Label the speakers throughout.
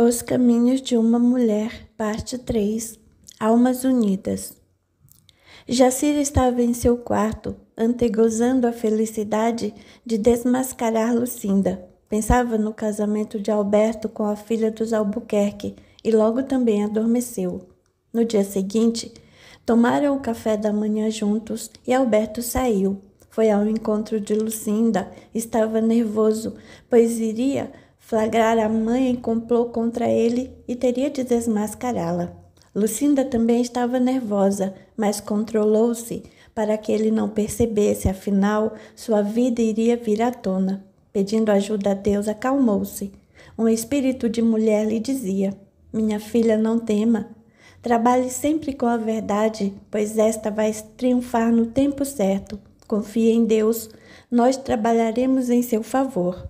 Speaker 1: Os Caminhos de uma Mulher, parte 3. Almas Unidas. Jacira estava em seu quarto, antegozando a felicidade de desmascarar Lucinda. Pensava no casamento de Alberto com a filha dos Albuquerque e logo também adormeceu. No dia seguinte, tomaram o café da manhã juntos e Alberto saiu. Foi ao encontro de Lucinda. Estava nervoso, pois iria flagrar a mãe em complô contra ele e teria de desmascará-la. Lucinda também estava nervosa, mas controlou-se para que ele não percebesse, afinal, sua vida iria vir à tona. Pedindo ajuda a Deus, acalmou-se. Um espírito de mulher lhe dizia: "Minha filha, não tema. Trabalhe sempre com a verdade, pois esta vai triunfar no tempo certo. Confie em Deus, nós trabalharemos em seu favor."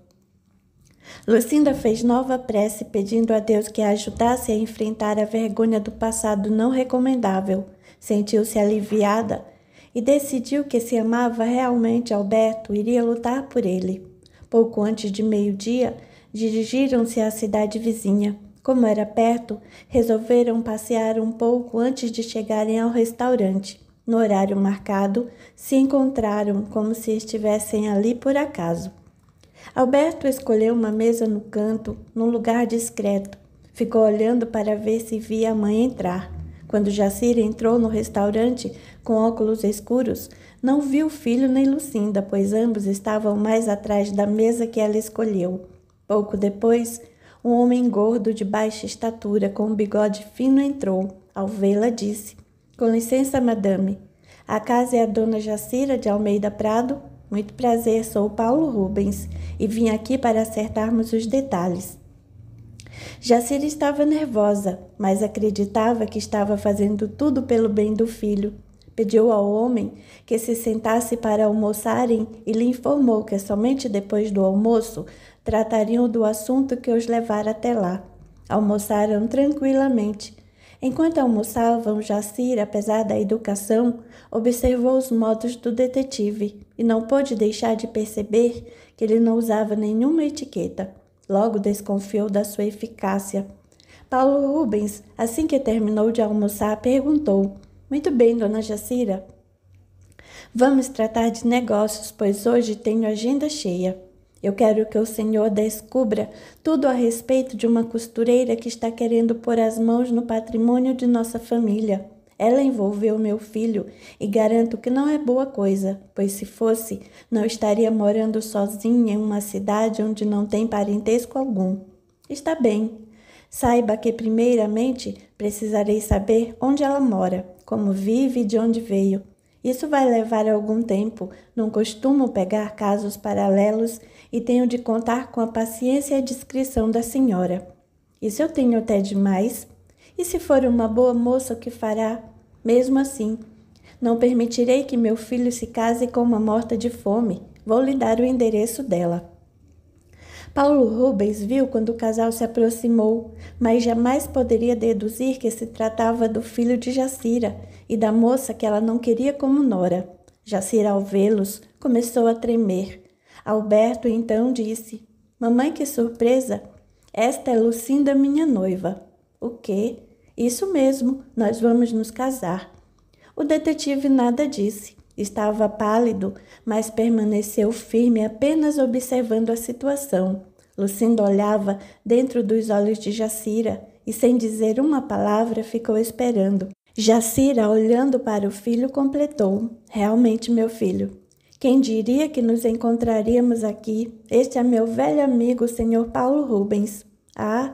Speaker 1: Lucinda fez nova prece pedindo a Deus que a ajudasse a enfrentar a vergonha do passado não recomendável. Sentiu-se aliviada e decidiu que, se amava realmente Alberto, iria lutar por ele. Pouco antes de meio-dia, dirigiram-se à cidade vizinha. Como era perto, resolveram passear um pouco antes de chegarem ao restaurante. No horário marcado, se encontraram como se estivessem ali por acaso. Alberto escolheu uma mesa no canto, num lugar discreto. Ficou olhando para ver se via a mãe entrar. Quando Jacira entrou no restaurante com óculos escuros, não viu o filho nem Lucinda, pois ambos estavam mais atrás da mesa que ela escolheu. Pouco depois, um homem gordo de baixa estatura, com um bigode fino, entrou. Ao vê-la, disse: "Com licença, madame. A casa é a dona Jacira de Almeida Prado? Muito prazer, sou Paulo Rubens e vim aqui para acertarmos os detalhes." Jacira estava nervosa, mas acreditava que estava fazendo tudo pelo bem do filho. Pediu ao homem que se sentasse para almoçarem e lhe informou que somente depois do almoço tratariam do assunto que os levara até lá. Almoçaram tranquilamente. Enquanto almoçavam, Jacira, apesar da educação, observou os modos do detetive e não pôde deixar de perceber que ele não usava nenhuma etiqueta. Logo desconfiou da sua eficácia. Paulo Rubens, assim que terminou de almoçar, perguntou: "Muito bem, dona Jacira. Vamos tratar de negócios, pois hoje tenho agenda cheia. Eu quero que o senhor descubra tudo a respeito de uma costureira que está querendo pôr as mãos no patrimônio de nossa família. Ela envolveu meu filho e garanto que não é boa coisa, pois se fosse, não estaria morando sozinha em uma cidade onde não tem parentesco algum." "Está bem. Saiba que primeiramente precisarei saber onde ela mora, como vive e de onde veio. Isso vai levar algum tempo, não costumo pegar casos paralelos e tenho de contar com a paciência e a discrição da senhora." "Isso eu tenho até demais. E se for uma boa moça, o que fará?" "Mesmo assim, não permitirei que meu filho se case com uma morta de fome. Vou lhe dar o endereço dela." Paulo Rubens viu quando o casal se aproximou, mas jamais poderia deduzir que se tratava do filho de Jacira e da moça que ela não queria como nora. Jacira, ao vê-los, começou a tremer. Alberto então disse: "Mamãe, que surpresa! Esta é Lucinda, minha noiva." "O quê?" "Isso mesmo, nós vamos nos casar." O detetive nada disse. Estava pálido, mas permaneceu firme, apenas observando a situação. Lucinda olhava dentro dos olhos de Jacira e, sem dizer uma palavra, ficou esperando. Jacira, olhando para o filho, completou: "Realmente, meu filho. Quem diria que nos encontraríamos aqui? Este é meu velho amigo, o senhor Paulo Rubens." "Ah,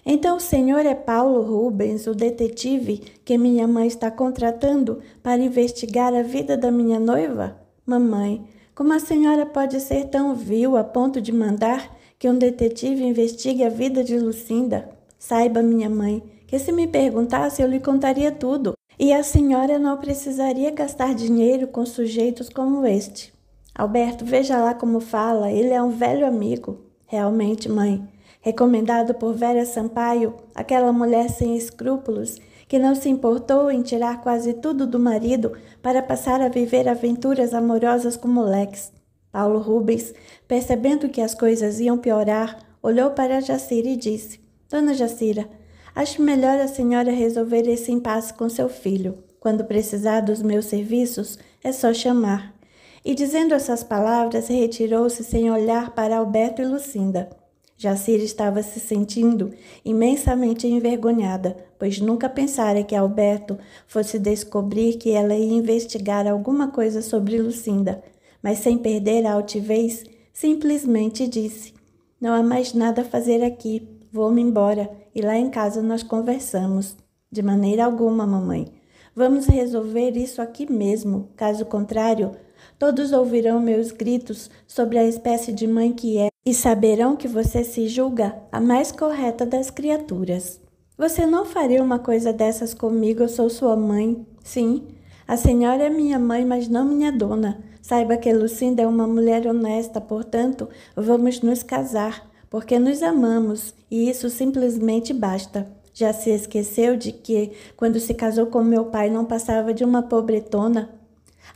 Speaker 1: então o senhor é Paulo Rubens, o detetive que minha mãe está contratando para investigar a vida da minha noiva?" "Mamãe, como a senhora pode ser tão vil a ponto de mandar que um detetive investigue a vida de Lucinda? Saiba, minha mãe, que se me perguntasse eu lhe contaria tudo, e a senhora não precisaria gastar dinheiro com sujeitos como este." "Alberto, veja lá como fala, ele é um velho amigo." "Realmente, mãe. Recomendado por Vera Sampaio, aquela mulher sem escrúpulos, que não se importou em tirar quase tudo do marido para passar a viver aventuras amorosas com moleques." Paulo Rubens, percebendo que as coisas iam piorar, olhou para Jacira e disse: Dona Jacira, acho melhor a senhora resolver esse impasse com seu filho. Quando precisar dos meus serviços, é só chamar. E dizendo essas palavras, retirou-se sem olhar para Alberto e Lucinda. Jacira estava se sentindo imensamente envergonhada, pois nunca pensara que Alberto fosse descobrir que ela ia investigar alguma coisa sobre Lucinda, mas sem perder a altivez, simplesmente disse: "Não há mais nada a fazer aqui, vou-me embora e lá em casa nós conversamos." "De maneira alguma, mamãe. Vamos resolver isso aqui mesmo, caso contrário, todos ouvirão meus gritos sobre a espécie de mãe que é e saberão que você se julga a mais correta das criaturas." "Você não faria uma coisa dessas comigo, eu sou sua mãe." "Sim, a senhora é minha mãe, mas não minha dona. Saiba que Lucinda é uma mulher honesta, portanto, vamos nos casar, porque nos amamos, e isso simplesmente basta. Já se esqueceu de que, quando se casou com meu pai, não passava de uma pobretona?"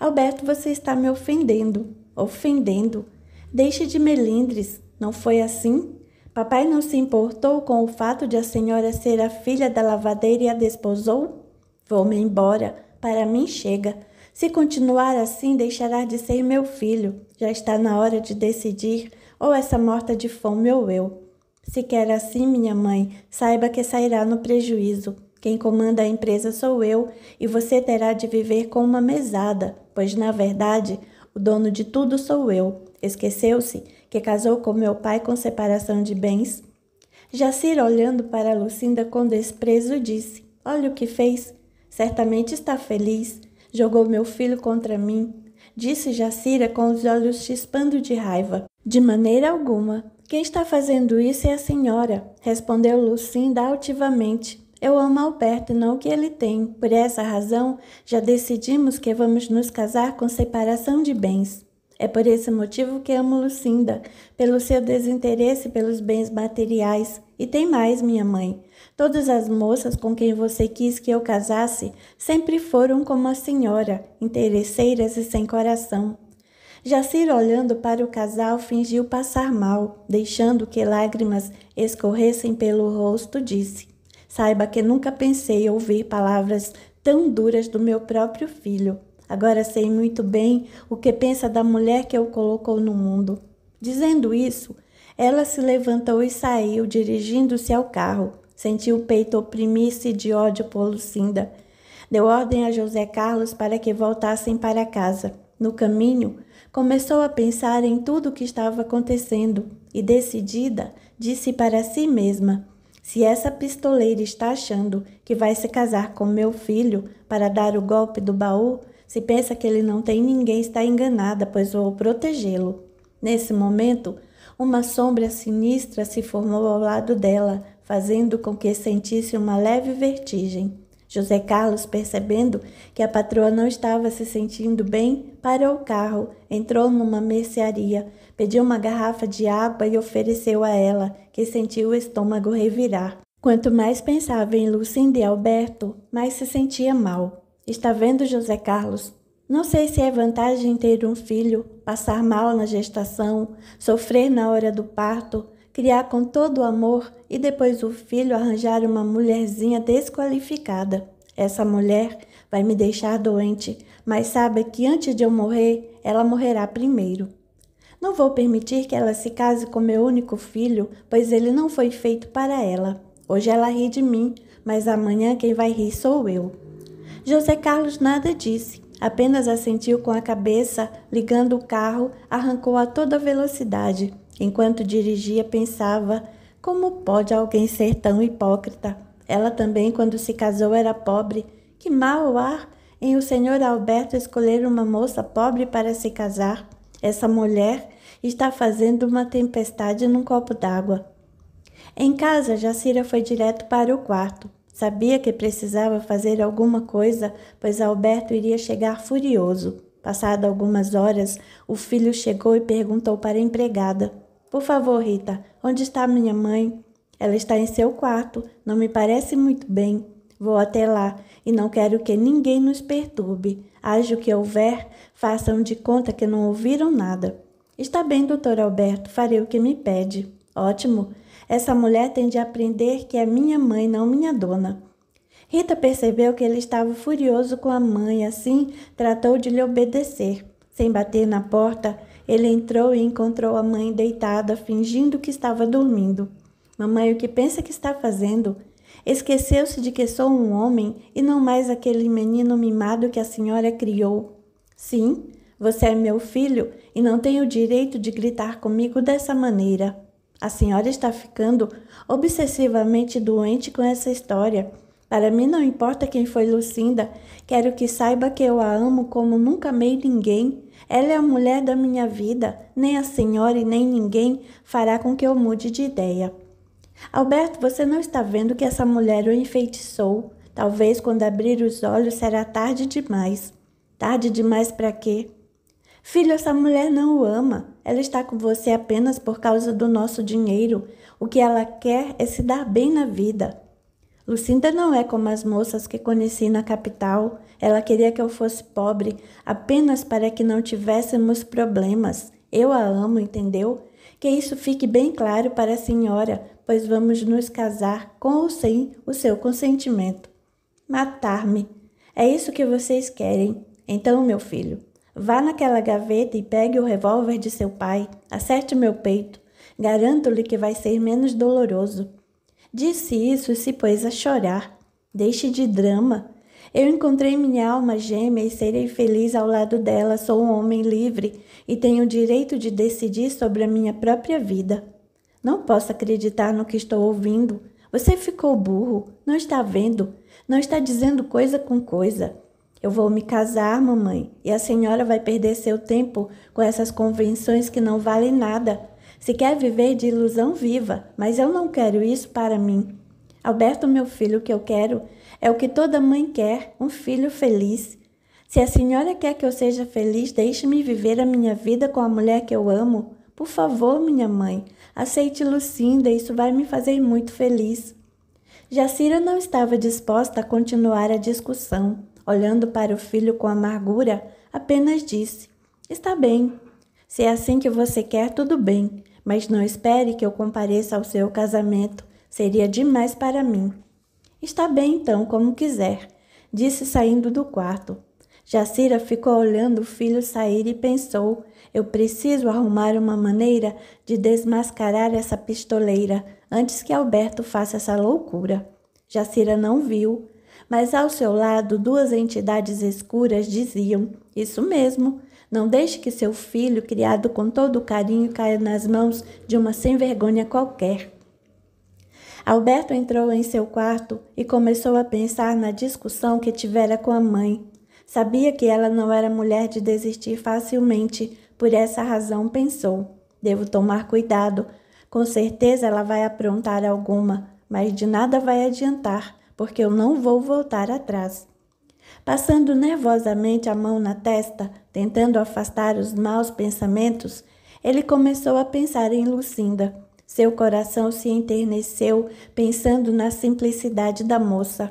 Speaker 1: "Alberto, você está me ofendendo." "Ofendendo? Deixe de melindres. Não foi assim? Papai não se importou com o fato de a senhora ser a filha da lavadeira e a desposou?" "Vou-me embora. Para mim chega. Se continuar assim, deixará de ser meu filho. Já está na hora de decidir, ou essa morta de fome ou eu." "Se quer assim, minha mãe, saiba que sairá no prejuízo. Quem comanda a empresa sou eu, e você terá de viver com uma mesada, pois, na verdade, o dono de tudo sou eu. Esqueceu-se que casou com meu pai com separação de bens?" Jacira, olhando para Lucinda com desprezo, disse: "Olha o que fez. Certamente está feliz. Jogou meu filho contra mim." Disse Jacira com os olhos chispando de raiva. "De maneira alguma. Quem está fazendo isso é a senhora," respondeu Lucinda altivamente. "Eu amo Alberto e não o que ele tem. Por essa razão, já decidimos que vamos nos casar com separação de bens. É por esse motivo que amo Lucinda, pelo seu desinteresse pelos bens materiais. E tem mais, minha mãe. Todas as moças com quem você quis que eu casasse sempre foram como a senhora, interesseiras e sem coração." Jacira, olhando para o casal, fingiu passar mal, deixando que lágrimas escorressem pelo rosto, disse: "Saiba que nunca pensei ouvir palavras tão duras do meu próprio filho. Agora sei muito bem o que pensa da mulher que o colocou no mundo." Dizendo isso, ela se levantou e saiu, dirigindo-se ao carro. Sentiu o peito oprimir-se de ódio por Lucinda. Deu ordem a José Carlos para que voltassem para casa. No caminho, começou a pensar em tudo o que estava acontecendo e, decidida, disse para si mesma: "Se essa pistoleira está achando que vai se casar com meu filho para dar o golpe do baú, se pensa que ele não tem ninguém, está enganada, pois vou protegê-lo." Nesse momento, uma sombra sinistra se formou ao lado dela, fazendo com que sentisse uma leve vertigem. José Carlos, percebendo que a patroa não estava se sentindo bem, parou o carro, entrou numa mercearia, pediu uma garrafa de água e ofereceu a ela, que sentiu o estômago revirar. Quanto mais pensava em Lucinda e Alberto, mais se sentia mal. "Está vendo, José Carlos? Não sei se é vantagem ter um filho, passar mal na gestação, sofrer na hora do parto, criar com todo o amor e depois o filho arranjar uma mulherzinha desqualificada. Essa mulher vai me deixar doente, mas sabe que antes de eu morrer, ela morrerá primeiro. Não vou permitir que ela se case com meu único filho, pois ele não foi feito para ela. Hoje ela ri de mim, mas amanhã quem vai rir sou eu." José Carlos nada disse, apenas assentiu com a cabeça, ligando o carro, arrancou a toda velocidade. Enquanto dirigia, pensava: como pode alguém ser tão hipócrita? Ela também, quando se casou, era pobre. Que mal há em o senhor Alberto escolher uma moça pobre para se casar. Essa mulher está fazendo uma tempestade num copo d'água. Em casa, Jacira foi direto para o quarto. Sabia que precisava fazer alguma coisa, pois Alberto iria chegar furioso. Passado algumas horas, o filho chegou e perguntou para a empregada: "Por favor, Rita, onde está minha mãe?" "Ela está em seu quarto. Não me parece muito bem. Vou até lá e não quero que ninguém nos perturbe. Haja o que houver, façam de conta que não ouviram nada." "Está bem, doutor Alberto, farei o que me pede." "Ótimo. Essa mulher tem de aprender que é minha mãe, não minha dona. Rita percebeu que ele estava furioso com a mãe, assim tratou de lhe obedecer. Sem bater na porta, ele entrou e encontrou a mãe deitada, fingindo que estava dormindo. Mamãe, o que pensa que está fazendo? Esqueceu-se de que sou um homem e não mais aquele menino mimado que a senhora criou. Sim, você é meu filho e não tem o direito de gritar comigo dessa maneira. A senhora está ficando obsessivamente doente com essa história. Para mim não importa quem foi Lucinda, quero que saiba que eu a amo como nunca amei ninguém. Ela é a mulher da minha vida, nem a senhora e nem ninguém fará com que eu mude de ideia. Alberto, você não está vendo que essa mulher o enfeitiçou? Talvez quando abrir os olhos será tarde demais. Tarde demais para quê? Filho, essa mulher não o ama. Ela está com você apenas por causa do nosso dinheiro. O que ela quer é se dar bem na vida. Lucinda não é como as moças que conheci na capital. Ela queria que eu fosse pobre apenas para que não tivéssemos problemas. Eu a amo, entendeu? Que isso fique bem claro para a senhora, pois vamos nos casar com ou sem o seu consentimento. Matar-me. É isso que vocês querem. Então, meu filho, vá naquela gaveta e pegue o revólver de seu pai. Acerte meu peito. Garanto-lhe que vai ser menos doloroso. Disse isso e se pôs a chorar. Deixe de drama. Eu encontrei minha alma gêmea e serei feliz ao lado dela. Sou um homem livre e tenho o direito de decidir sobre a minha própria vida. Não posso acreditar no que estou ouvindo. Você ficou burro. Não está vendo. Não está dizendo coisa com coisa. Eu vou me casar, mamãe, e a senhora vai perder seu tempo com essas convenções que não valem nada. Se quer viver de ilusão, viva, mas eu não quero isso para mim. Alberto, meu filho, o que eu quero é o que toda mãe quer, um filho feliz. Se a senhora quer que eu seja feliz, deixe-me viver a minha vida com a mulher que eu amo. Por favor, minha mãe, aceite Lucinda, isso vai me fazer muito feliz. Jacira não estava disposta a continuar a discussão. Olhando para o filho com amargura, apenas disse: está bem. Se é assim que você quer, tudo bem, mas não espere que eu compareça ao seu casamento. Seria demais para mim. Está bem, então, como quiser, disse saindo do quarto. Jacira ficou olhando o filho sair e pensou: eu preciso arrumar uma maneira de desmascarar essa pistoleira antes que Alberto faça essa loucura. Jacira não viu, mas ao seu lado duas entidades escuras diziam: isso mesmo, não deixe que seu filho, criado com todo o carinho, caia nas mãos de uma sem-vergonha qualquer. Alberto entrou em seu quarto e começou a pensar na discussão que tivera com a mãe. Sabia que ela não era mulher de desistir facilmente, por essa razão pensou: devo tomar cuidado, com certeza ela vai aprontar alguma, mas de nada vai adiantar, porque eu não vou voltar atrás. Passando nervosamente a mão na testa, tentando afastar os maus pensamentos, ele começou a pensar em Lucinda. Seu coração se enterneceu pensando na simplicidade da moça.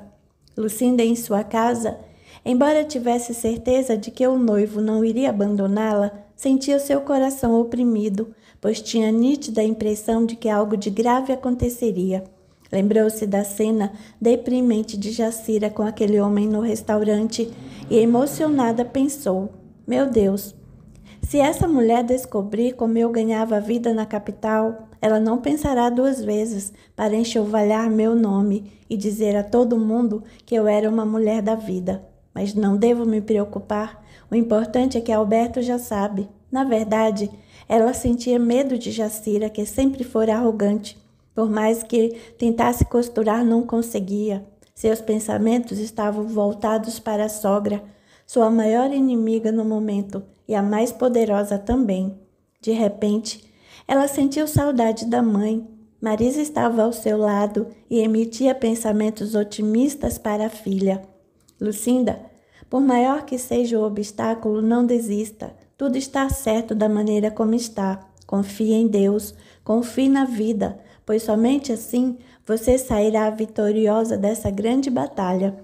Speaker 1: Lucinda em sua casa, embora tivesse certeza de que o noivo não iria abandoná-la, sentia seu coração oprimido, pois tinha nítida impressão de que algo de grave aconteceria. Lembrou-se da cena deprimente de Jacira com aquele homem no restaurante e, emocionada, pensou: meu Deus, se essa mulher descobrir como eu ganhava a vida na capital, ela não pensará duas vezes para enxovalhar meu nome e dizer a todo mundo que eu era uma mulher da vida. Mas não devo me preocupar, o importante é que Alberto já sabe. Na verdade, ela sentia medo de Jacira, que sempre fora arrogante. Por mais que tentasse costurar, não conseguia. Seus pensamentos estavam voltados para a sogra, sua maior inimiga no momento e a mais poderosa também. De repente, ela sentiu saudade da mãe. Marisa estava ao seu lado e emitia pensamentos otimistas para a filha. Lucinda, por maior que seja o obstáculo, não desista. Tudo está certo da maneira como está. Confie em Deus, confie na vida, pois somente assim você sairá vitoriosa dessa grande batalha.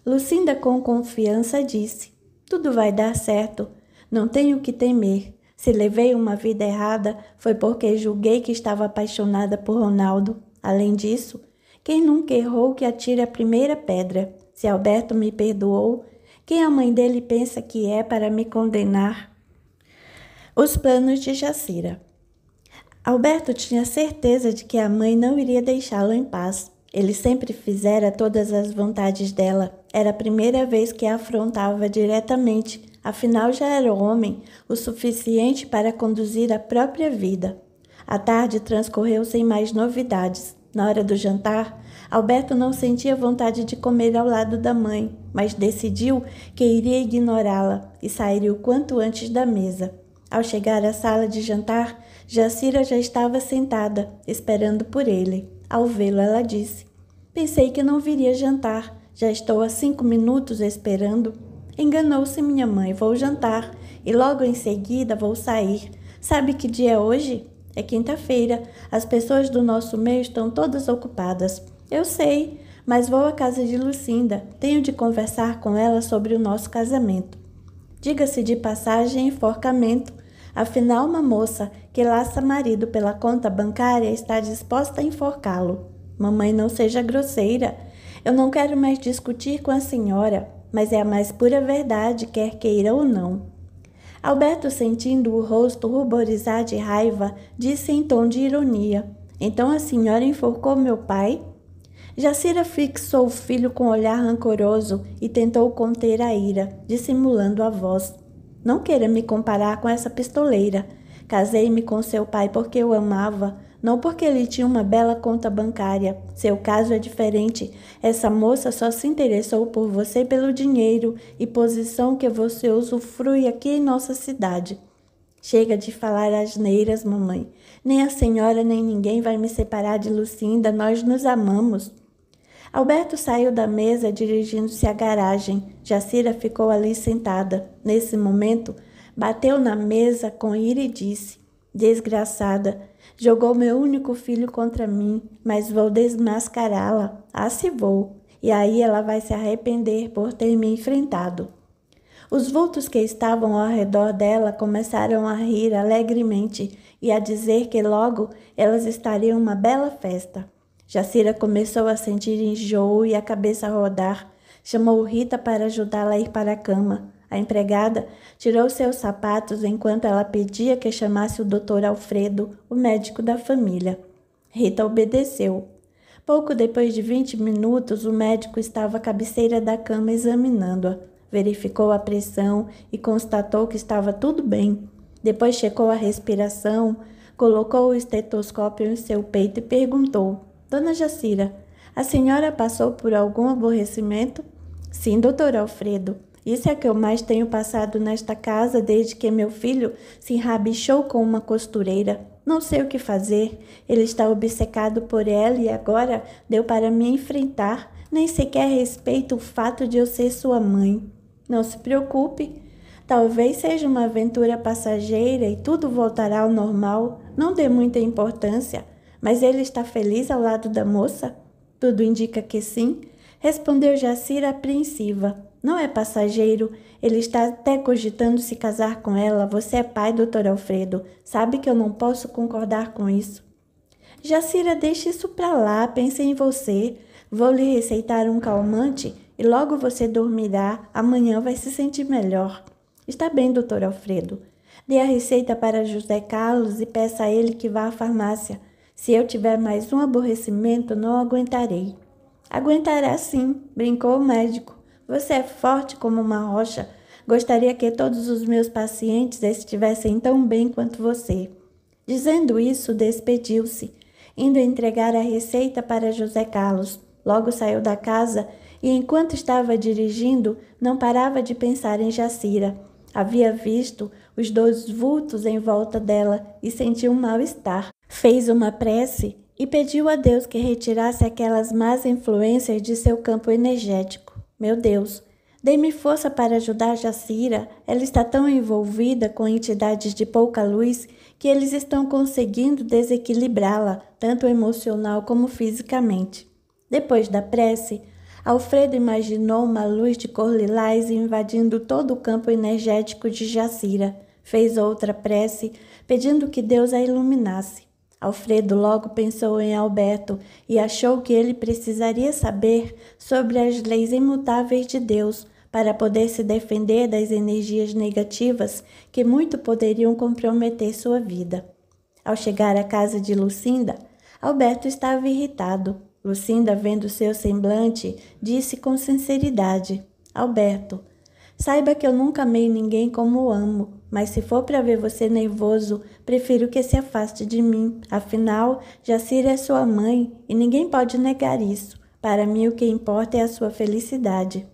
Speaker 1: Lucinda, com confiança, disse: tudo vai dar certo. Não tenho o que temer. Se levei uma vida errada, foi porque julguei que estava apaixonada por Ronaldo. Além disso, quem nunca errou que atire a primeira pedra? Se Alberto me perdoou, quem a mãe dele pensa que é para me condenar? Os planos de Jacira. Alberto tinha certeza de que a mãe não iria deixá-lo em paz. Ele sempre fizera todas as vontades dela. Era a primeira vez que a afrontava diretamente, afinal já era homem o suficiente para conduzir a própria vida. A tarde transcorreu sem mais novidades. Na hora do jantar, Alberto não sentia vontade de comer ao lado da mãe, mas decidiu que iria ignorá-la e sairia o quanto antes da mesa. Ao chegar à sala de jantar, Jacira já estava sentada, esperando por ele. Ao vê-lo, ela disse: "Pensei que não viria jantar. Já estou há 5 minutos esperando." "Enganou-se, minha mãe. Vou jantar e logo em seguida vou sair. Sabe que dia é hoje? É quinta-feira. As pessoas do nosso meio estão todas ocupadas." "Eu sei, mas vou à casa de Lucinda. Tenho de conversar com ela sobre o nosso casamento." Diga-se de passagem, enforcamento. Afinal, uma moça que laça marido pela conta bancária está disposta a enforcá-lo. "Mamãe, não seja grosseira. Eu não quero mais discutir com a senhora, mas é a mais pura verdade, quer queira ou não." Alberto, sentindo o rosto ruborizar de raiva, disse em tom de ironia: "Então a senhora enforcou meu pai?" Jacira fixou o filho com um olhar rancoroso e tentou conter a ira, dissimulando a voz. "Não queira me comparar com essa pistoleira. Casei-me com seu pai porque o amava, não porque ele tinha uma bela conta bancária. Seu caso é diferente. Essa moça só se interessou por você pelo dinheiro e posição que você usufrui aqui em nossa cidade." "Chega de falar asneiras, mamãe. Nem a senhora nem ninguém vai me separar de Lucinda. Nós nos amamos." Alberto saiu da mesa dirigindo-se à garagem. Jacira ficou ali sentada. Nesse momento, bateu na mesa com ira e disse: "Desgraçada, jogou meu único filho contra mim, mas vou desmascará-la. Ah, se vou. E aí ela vai se arrepender por ter me enfrentado." Os vultos que estavam ao redor dela começaram a rir alegremente e a dizer que logo elas estariam uma bela festa. Jacira começou a sentir enjoo e a cabeça a rodar. Chamou Rita para ajudá-la a ir para a cama. A empregada tirou seus sapatos enquanto ela pedia que chamasse o Dr. Alfredo, o médico da família. Rita obedeceu. Pouco depois de 20 minutos, o médico estava à cabeceira da cama examinando-a. Verificou a pressão e constatou que estava tudo bem. Depois checou a respiração, colocou o estetoscópio em seu peito e perguntou: "Dona Jacira, a senhora passou por algum aborrecimento?" "Sim, doutor Alfredo. Isso é que eu mais tenho passado nesta casa desde que meu filho se enrabichou com uma costureira. Não sei o que fazer. Ele está obcecado por ela e agora deu para me enfrentar. Nem sequer respeita o fato de eu ser sua mãe." "Não se preocupe. Talvez seja uma aventura passageira e tudo voltará ao normal. Não dê muita importância. Mas ele está feliz ao lado da moça?" "Tudo indica que sim," respondeu Jacira apreensiva. "Não é passageiro. Ele está até cogitando se casar com ela. Você é pai, doutor Alfredo. Sabe que eu não posso concordar com isso." "Jacira, deixe isso para lá. Pense em você. Vou lhe receitar um calmante e logo você dormirá. Amanhã vai se sentir melhor." "Está bem, doutor Alfredo. Dê a receita para José Carlos e peça a ele que vá à farmácia. Se eu tiver mais um aborrecimento, não aguentarei." "Aguentará sim," brincou o médico. "Você é forte como uma rocha. Gostaria que todos os meus pacientes estivessem tão bem quanto você." Dizendo isso, despediu-se, indo entregar a receita para José Carlos. Logo saiu da casa e, enquanto estava dirigindo, não parava de pensar em Jacira. Havia visto os 2 vultos em volta dela e sentiu um mal-estar. Fez uma prece e pediu a Deus que retirasse aquelas más influências de seu campo energético. "Meu Deus, dê-me força para ajudar Jacira. Ela está tão envolvida com entidades de pouca luz que eles estão conseguindo desequilibrá-la, tanto emocional como fisicamente." Depois da prece, Alfredo imaginou uma luz de cor lilás invadindo todo o campo energético de Jacira. Fez outra prece, pedindo que Deus a iluminasse. Alfredo logo pensou em Alberto e achou que ele precisaria saber sobre as leis imutáveis de Deus para poder se defender das energias negativas que muito poderiam comprometer sua vida. Ao chegar à casa de Lucinda, Alberto estava irritado. Lucinda, vendo seu semblante, disse com sinceridade: Alberto, saiba que eu nunca amei ninguém como o amo, mas se for para ver você nervoso, prefiro que se afaste de mim. Afinal, Jacira é sua mãe e ninguém pode negar isso. Para mim, o que importa é a sua felicidade.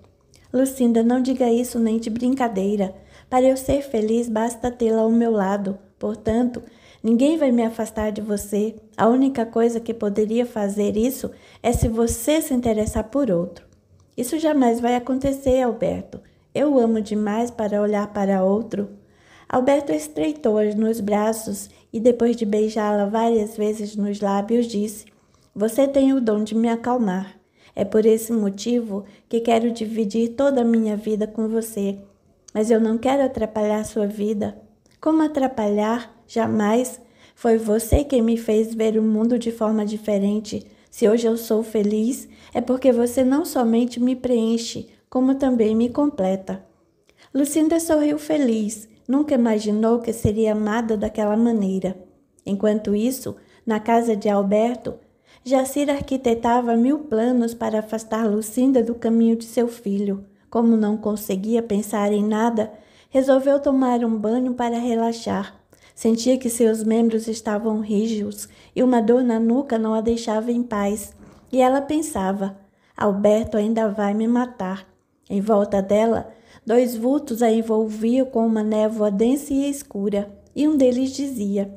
Speaker 1: Lucinda, não diga isso nem de brincadeira. Para eu ser feliz, basta tê-la ao meu lado. Portanto, ninguém vai me afastar de você. A única coisa que poderia fazer isso é se você se interessar por outro. Isso jamais vai acontecer, Alberto. Eu o amo demais para olhar para outro. Alberto estreitou-a nos braços e, depois de beijá-la várias vezes nos lábios, disse: Você tem o dom de me acalmar. É por esse motivo que quero dividir toda a minha vida com você. Mas eu não quero atrapalhar sua vida. Como atrapalhar? Jamais. Foi você quem me fez ver o mundo de forma diferente. Se hoje eu sou feliz, é porque você não somente me preenche, como também me completa. Lucinda sorriu feliz. Nunca imaginou que seria amada daquela maneira. Enquanto isso, na casa de Alberto, Jacira arquitetava 1000 planos para afastar Lucinda do caminho de seu filho. Como não conseguia pensar em nada, resolveu tomar um banho para relaxar. Sentia que seus membros estavam rígidos e uma dor na nuca não a deixava em paz. E ela pensava: Alberto ainda vai me matar. Em volta dela, 2 vultos a envolviam com uma névoa densa e escura, e um deles dizia: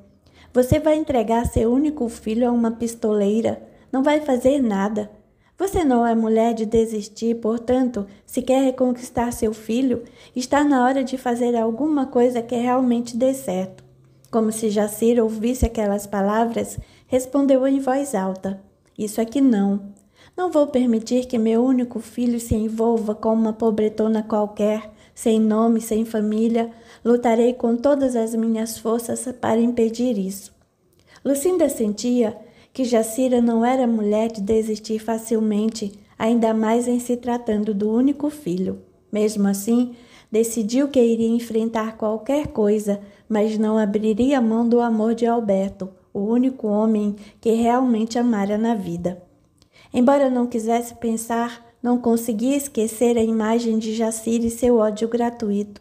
Speaker 1: Você vai entregar seu único filho a uma pistoleira, não vai fazer nada. Você não é mulher de desistir, portanto, se quer reconquistar seu filho, está na hora de fazer alguma coisa que realmente dê certo. Como se Jacira ouvisse aquelas palavras, respondeu em voz alta: Isso é que não. Não vou permitir que meu único filho se envolva com uma pobretona qualquer, sem nome, sem família. Lutarei com todas as minhas forças para impedir isso. Lucinda sentia que Jacira não era mulher de desistir facilmente, ainda mais em se tratando do único filho. Mesmo assim, decidiu que iria enfrentar qualquer coisa, mas não abriria mão do amor de Alberto, o único homem que realmente amara na vida. Embora não quisesse pensar, não conseguia esquecer a imagem de Jacira e seu ódio gratuito.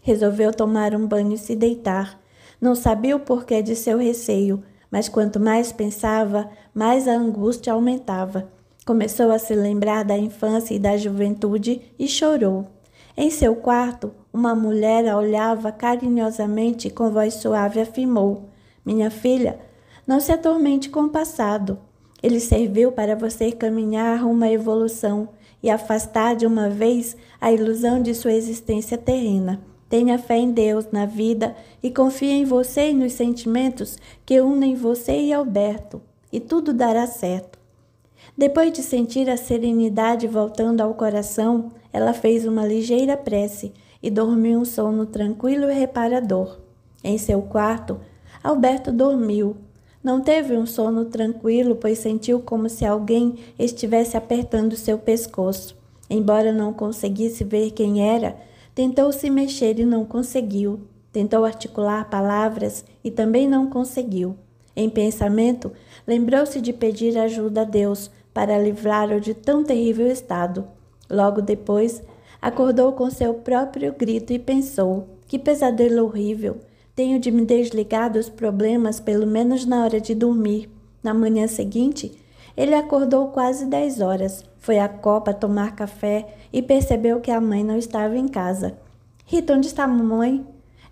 Speaker 1: Resolveu tomar um banho e se deitar. Não sabia o porquê de seu receio, mas quanto mais pensava, mais a angústia aumentava. Começou a se lembrar da infância e da juventude e chorou. Em seu quarto, uma mulher a olhava carinhosamente e com voz suave afirmou: Minha filha, não se atormente com o passado. Ele serviu para você caminhar rumo à evolução e afastar de uma vez a ilusão de sua existência terrena. Tenha fé em Deus, na vida, e confie em você e nos sentimentos que unem você e Alberto, e tudo dará certo. Depois de sentir a serenidade voltando ao coração, ela fez uma ligeira prece e dormiu um sono tranquilo e reparador. Em seu quarto, Alberto dormiu. Não teve um sono tranquilo, pois sentiu como se alguém estivesse apertando seu pescoço. Embora não conseguisse ver quem era, tentou se mexer e não conseguiu. Tentou articular palavras e também não conseguiu. Em pensamento, lembrou-se de pedir ajuda a Deus para livrá-lo de tão terrível estado. Logo depois, acordou com seu próprio grito e pensou: que pesadelo horrível! Tenho de me desligar dos problemas pelo menos na hora de dormir. Na manhã seguinte, ele acordou quase 10 horas. Foi à copa tomar café e percebeu que a mãe não estava em casa. Rita, onde está a mamãe?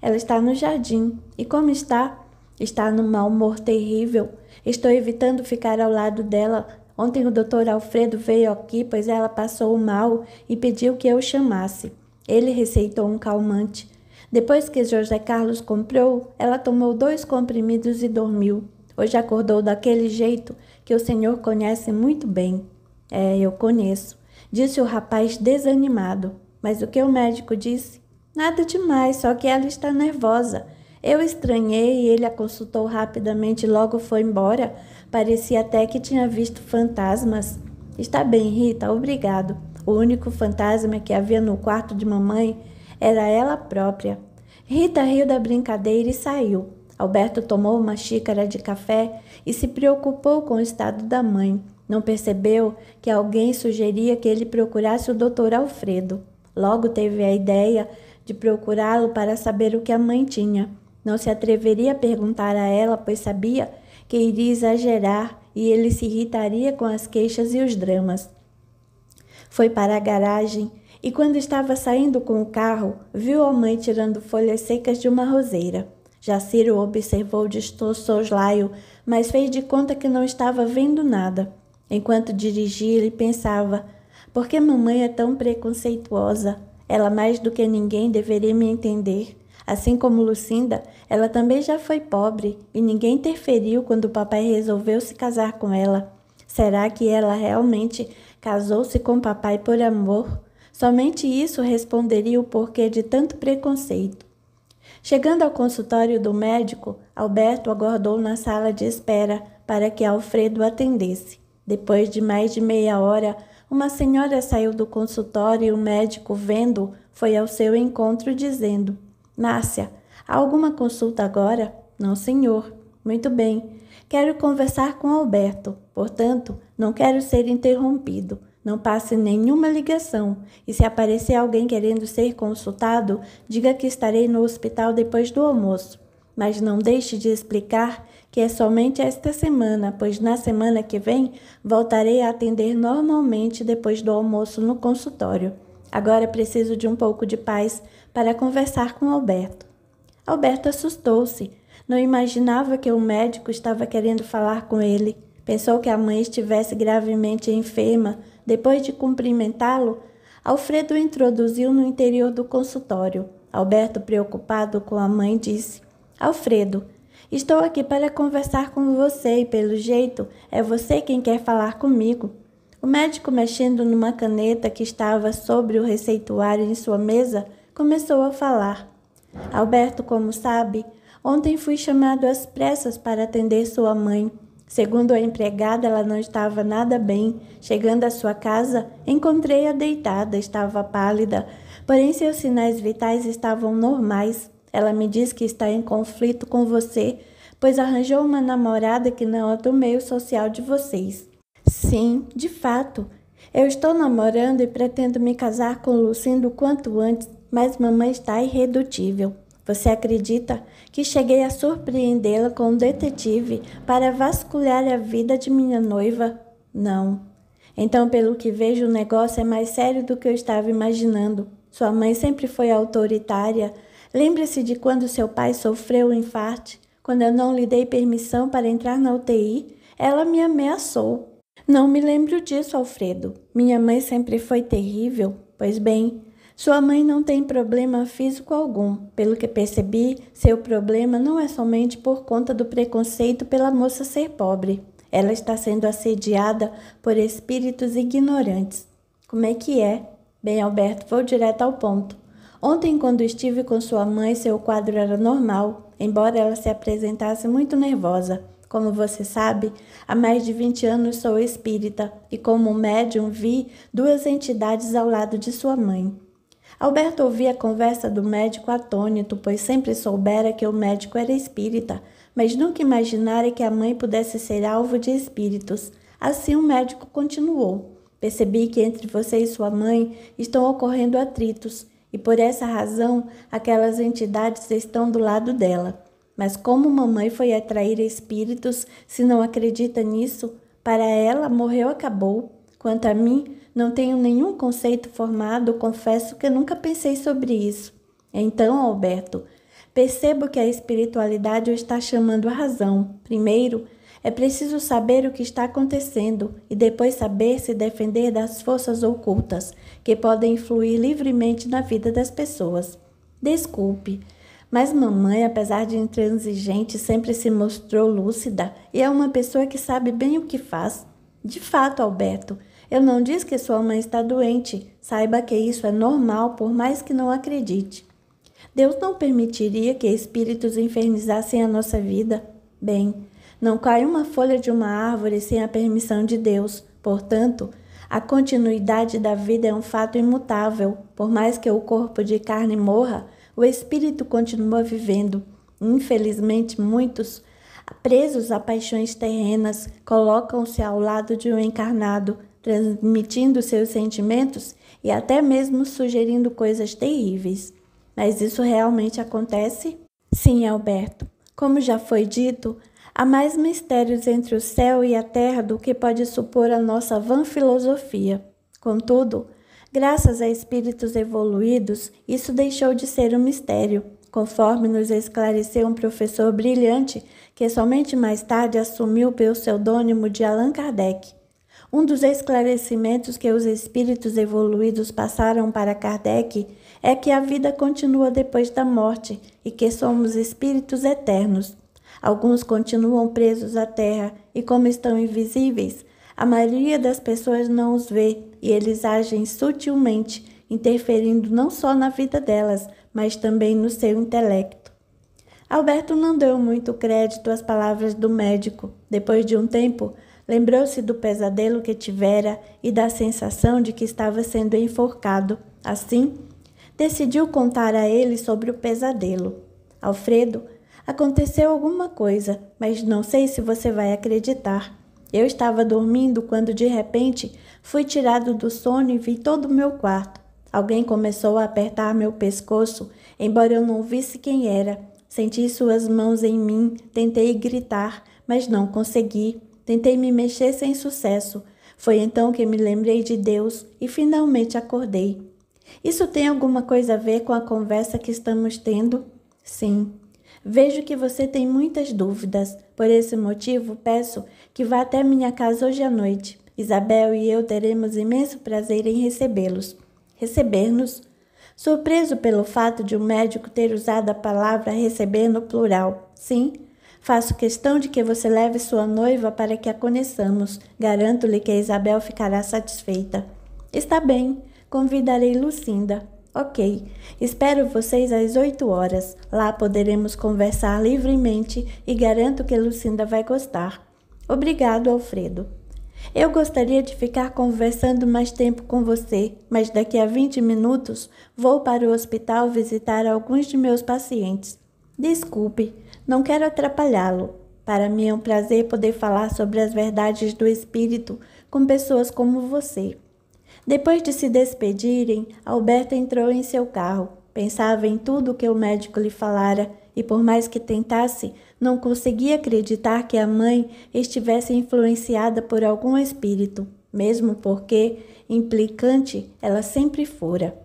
Speaker 1: Ela está no jardim. E como está? Está num mau humor terrível. Estou evitando ficar ao lado dela. Ontem o Dr. Alfredo veio aqui, pois ela passou mal e pediu que eu chamasse. Ele receitou um calmante. Depois que José Carlos comprou, ela tomou 2 comprimidos e dormiu. Hoje acordou daquele jeito que o senhor conhece muito bem. Eu conheço, disse o rapaz desanimado. Mas o que o médico disse? Nada demais, só que ela está nervosa. Eu estranhei e ele a consultou rapidamente e logo foi embora. Parecia até que tinha visto fantasmas. Está bem, Rita, obrigado. O único fantasma que havia no quarto de mamãe era ela própria. Rita riu da brincadeira e saiu. Alberto tomou uma xícara de café e se preocupou com o estado da mãe. Não percebeu que alguém sugeria que ele procurasse o Dr. Alfredo. Logo teve a ideia de procurá-lo para saber o que a mãe tinha. Não se atreveria a perguntar a ela, pois sabia que iria exagerar e ele se irritaria com as queixas e os dramas. Foi para a garagem e, quando estava saindo com o carro, viu a mãe tirando folhas secas de uma roseira. Jacir o observou de soslaio, mas fez de conta que não estava vendo nada. Enquanto dirigia, ele pensava: por que mamãe é tão preconceituosa? Ela mais do que ninguém deveria me entender. Assim como Lucinda, ela também já foi pobre e ninguém interferiu quando o papai resolveu se casar com ela. Será que ela realmente casou-se com o papai por amor? Somente isso responderia o porquê de tanto preconceito. Chegando ao consultório do médico, Alberto aguardou na sala de espera para que Alfredo atendesse. Depois de mais de meia hora, uma senhora saiu do consultório e o médico, vendo, foi ao seu encontro dizendo: Márcia, há alguma consulta agora? Não, senhor. Muito bem. Quero conversar com Alberto. Portanto, não quero ser interrompido. Não passe nenhuma ligação. E se aparecer alguém querendo ser consultado, diga que estarei no hospital depois do almoço. Mas não deixe de explicar que é somente esta semana, pois na semana que vem voltarei a atender normalmente depois do almoço no consultório. Agora preciso de um pouco de paz para conversar com Alberto. Alberto assustou-se. Não imaginava que o médico estava querendo falar com ele. Pensou que a mãe estivesse gravemente enferma. Depois de cumprimentá-lo, Alfredo o introduziu no interior do consultório. Alberto, preocupado com a mãe, disse: Alfredo, estou aqui para conversar com você e, pelo jeito, é você quem quer falar comigo. O médico, mexendo numa caneta que estava sobre o receituário em sua mesa, começou a falar. Alberto, como sabe, ontem fui chamado às pressas para atender sua mãe. Segundo a empregada, ela não estava nada bem. Chegando à sua casa, encontrei-a deitada, estava pálida, porém seus sinais vitais estavam normais. Ela me diz que está em conflito com você, pois arranjou uma namorada que não é do meio social de vocês. Sim, de fato. Eu estou namorando e pretendo me casar com Lucinda o quanto antes, mas mamãe está irredutível. Você acredita que cheguei a surpreendê-la com um detetive para vasculhar a vida de minha noiva? Não. Então, pelo que vejo, o negócio é mais sério do que eu estava imaginando. Sua mãe sempre foi autoritária. Lembre-se de quando seu pai sofreu um infarte. Quando eu não lhe dei permissão para entrar na UTI, ela me ameaçou. Não me lembro disso, Alfredo. Minha mãe sempre foi terrível. Pois bem, sua mãe não tem problema físico algum. Pelo que percebi, seu problema não é somente por conta do preconceito pela moça ser pobre. Ela está sendo assediada por espíritos ignorantes. Como é que é? Bem, Alberto, vou direto ao ponto. Ontem, quando estive com sua mãe, seu quadro era normal, embora ela se apresentasse muito nervosa. Como você sabe, há mais de 20 anos sou espírita e, como médium, vi duas entidades ao lado de sua mãe. Alberto ouvia a conversa do médico atônito, pois sempre soubera que o médico era espírita, mas nunca imaginara que a mãe pudesse ser alvo de espíritos. Assim o médico continuou. Percebi que entre você e sua mãe estão ocorrendo atritos, e por essa razão aquelas entidades estão do lado dela. Mas como mamãe foi atrair espíritos, se não acredita nisso, para ela morreu acabou. Quanto a mim, não tenho nenhum conceito formado, confesso que nunca pensei sobre isso. Então, Alberto, percebo que a espiritualidade o está chamando à razão. Primeiro, é preciso saber o que está acontecendo e depois saber se defender das forças ocultas que podem influir livremente na vida das pessoas. Desculpe, mas mamãe, apesar de intransigente, sempre se mostrou lúcida e é uma pessoa que sabe bem o que faz. De fato, Alberto, eu não disse que sua mãe está doente. Saiba que isso é normal, por mais que não acredite. Deus não permitiria que espíritos infernizassem a nossa vida? Bem, não cai uma folha de uma árvore sem a permissão de Deus. Portanto, a continuidade da vida é um fato imutável. Por mais que o corpo de carne morra, o espírito continua vivendo. Infelizmente, muitos, presos a paixões terrenas, colocam-se ao lado de um encarnado, transmitindo seus sentimentos e até mesmo sugerindo coisas terríveis. Mas isso realmente acontece? Sim, Alberto. Como já foi dito, há mais mistérios entre o céu e a terra do que pode supor a nossa vã filosofia. Contudo, graças a espíritos evoluídos, isso deixou de ser um mistério, conforme nos esclareceu um professor brilhante que somente mais tarde assumiu o pseudônimo de Allan Kardec. Um dos esclarecimentos que os espíritos evoluídos passaram para Kardec é que a vida continua depois da morte e que somos espíritos eternos. Alguns continuam presos à terra e, como estão invisíveis, a maioria das pessoas não os vê e eles agem sutilmente, interferindo não só na vida delas, mas também no seu intelecto. Alberto não deu muito crédito às palavras do médico. Depois de um tempo, lembrou-se do pesadelo que tivera e da sensação de que estava sendo enforcado. Assim, decidiu contar a ele sobre o pesadelo. Alfredo, aconteceu alguma coisa, mas não sei se você vai acreditar. Eu estava dormindo quando de repente fui tirado do sono e vi todo o meu quarto. Alguém começou a apertar meu pescoço, embora eu não visse quem era. Senti suas mãos em mim, tentei gritar, mas não consegui. Tentei me mexer sem sucesso. Foi então que me lembrei de Deus e finalmente acordei. Isso tem alguma coisa a ver com a conversa que estamos tendo? Sim. Vejo que você tem muitas dúvidas. Por esse motivo, peço que vá até minha casa hoje à noite. Isabel e eu teremos imenso prazer em recebê-los. Receber-nos? Surpreso pelo fato de o médico ter usado a palavra receber no plural. Sim, faço questão de que você leve sua noiva para que a conheçamos. Garanto-lhe que a Isabel ficará satisfeita. Está bem, convidarei Lucinda. Ok, espero vocês às 8 horas. Lá poderemos conversar livremente e garanto que Lucinda vai gostar. Obrigado, Alfredo. Eu gostaria de ficar conversando mais tempo com você, mas daqui a 20 minutos vou para o hospital visitar alguns de meus pacientes. Desculpe, não quero atrapalhá-lo. Para mim é um prazer poder falar sobre as verdades do espírito com pessoas como você. Depois de se despedirem, Alberto entrou em seu carro. Pensava em tudo o que o médico lhe falara e, por mais que tentasse, não conseguia acreditar que a mãe estivesse influenciada por algum espírito, mesmo porque, implicante, ela sempre fora.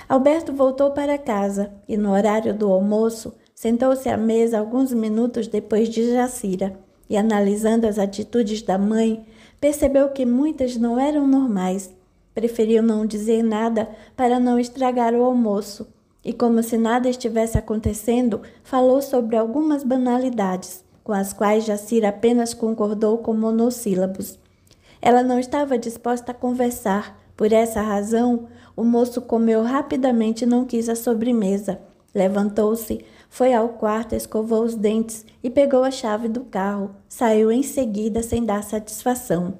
Speaker 1: Alberto voltou para casa e, no horário do almoço, sentou-se à mesa alguns minutos depois de Jacira e, analisando as atitudes da mãe, percebeu que muitas não eram normais. Preferiu não dizer nada para não estragar o almoço e, como se nada estivesse acontecendo, falou sobre algumas banalidades, com as quais Jacira apenas concordou com monossílabos. Ela não estava disposta a conversar. Por essa razão, o moço comeu rapidamente e não quis a sobremesa. Levantou-se, foi ao quarto, escovou os dentes e pegou a chave do carro. Saiu em seguida sem dar satisfação.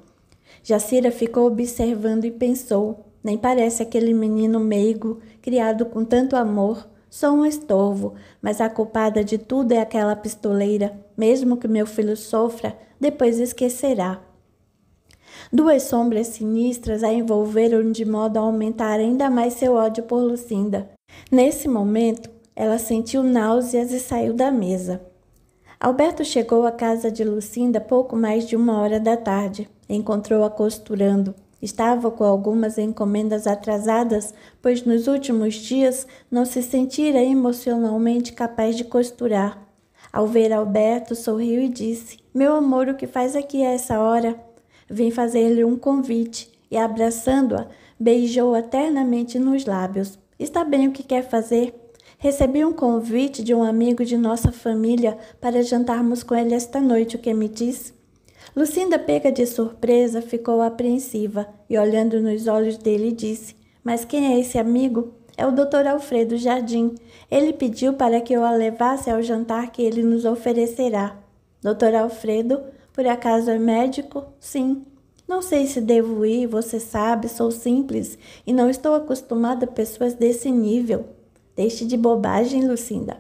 Speaker 1: Jacira ficou observando e pensou, nem parece aquele menino meigo, criado com tanto amor, só um estorvo, mas a culpada de tudo é aquela pistoleira, mesmo que meu filho sofra, depois esquecerá. Duas sombras sinistras a envolveram de modo a aumentar ainda mais seu ódio por Lucinda. Nesse momento, ela sentiu náuseas e saiu da mesa. Alberto chegou à casa de Lucinda pouco mais de 1 hora da tarde. Encontrou-a costurando. Estava com algumas encomendas atrasadas, pois nos últimos dias não se sentira emocionalmente capaz de costurar. Ao ver Alberto, sorriu e disse: "Meu amor, o que faz aqui a essa hora?" Vim fazer-lhe um convite e, abraçando-a, beijou-a ternamente nos lábios. "Está bem, o que quer fazer?" "Recebi um convite de um amigo de nossa família para jantarmos com ele esta noite, o que me diz?" Lucinda, pega de surpresa, ficou apreensiva e, olhando nos olhos dele, disse: "Mas quem é esse amigo?" É o Dr. Alfredo Jardim. Ele pediu para que eu a levasse ao jantar que ele nos oferecerá. Dr. Alfredo, por acaso é médico? Sim. Não sei se devo ir, você sabe, sou simples e não estou acostumada a pessoas desse nível. Deixe de bobagem, Lucinda.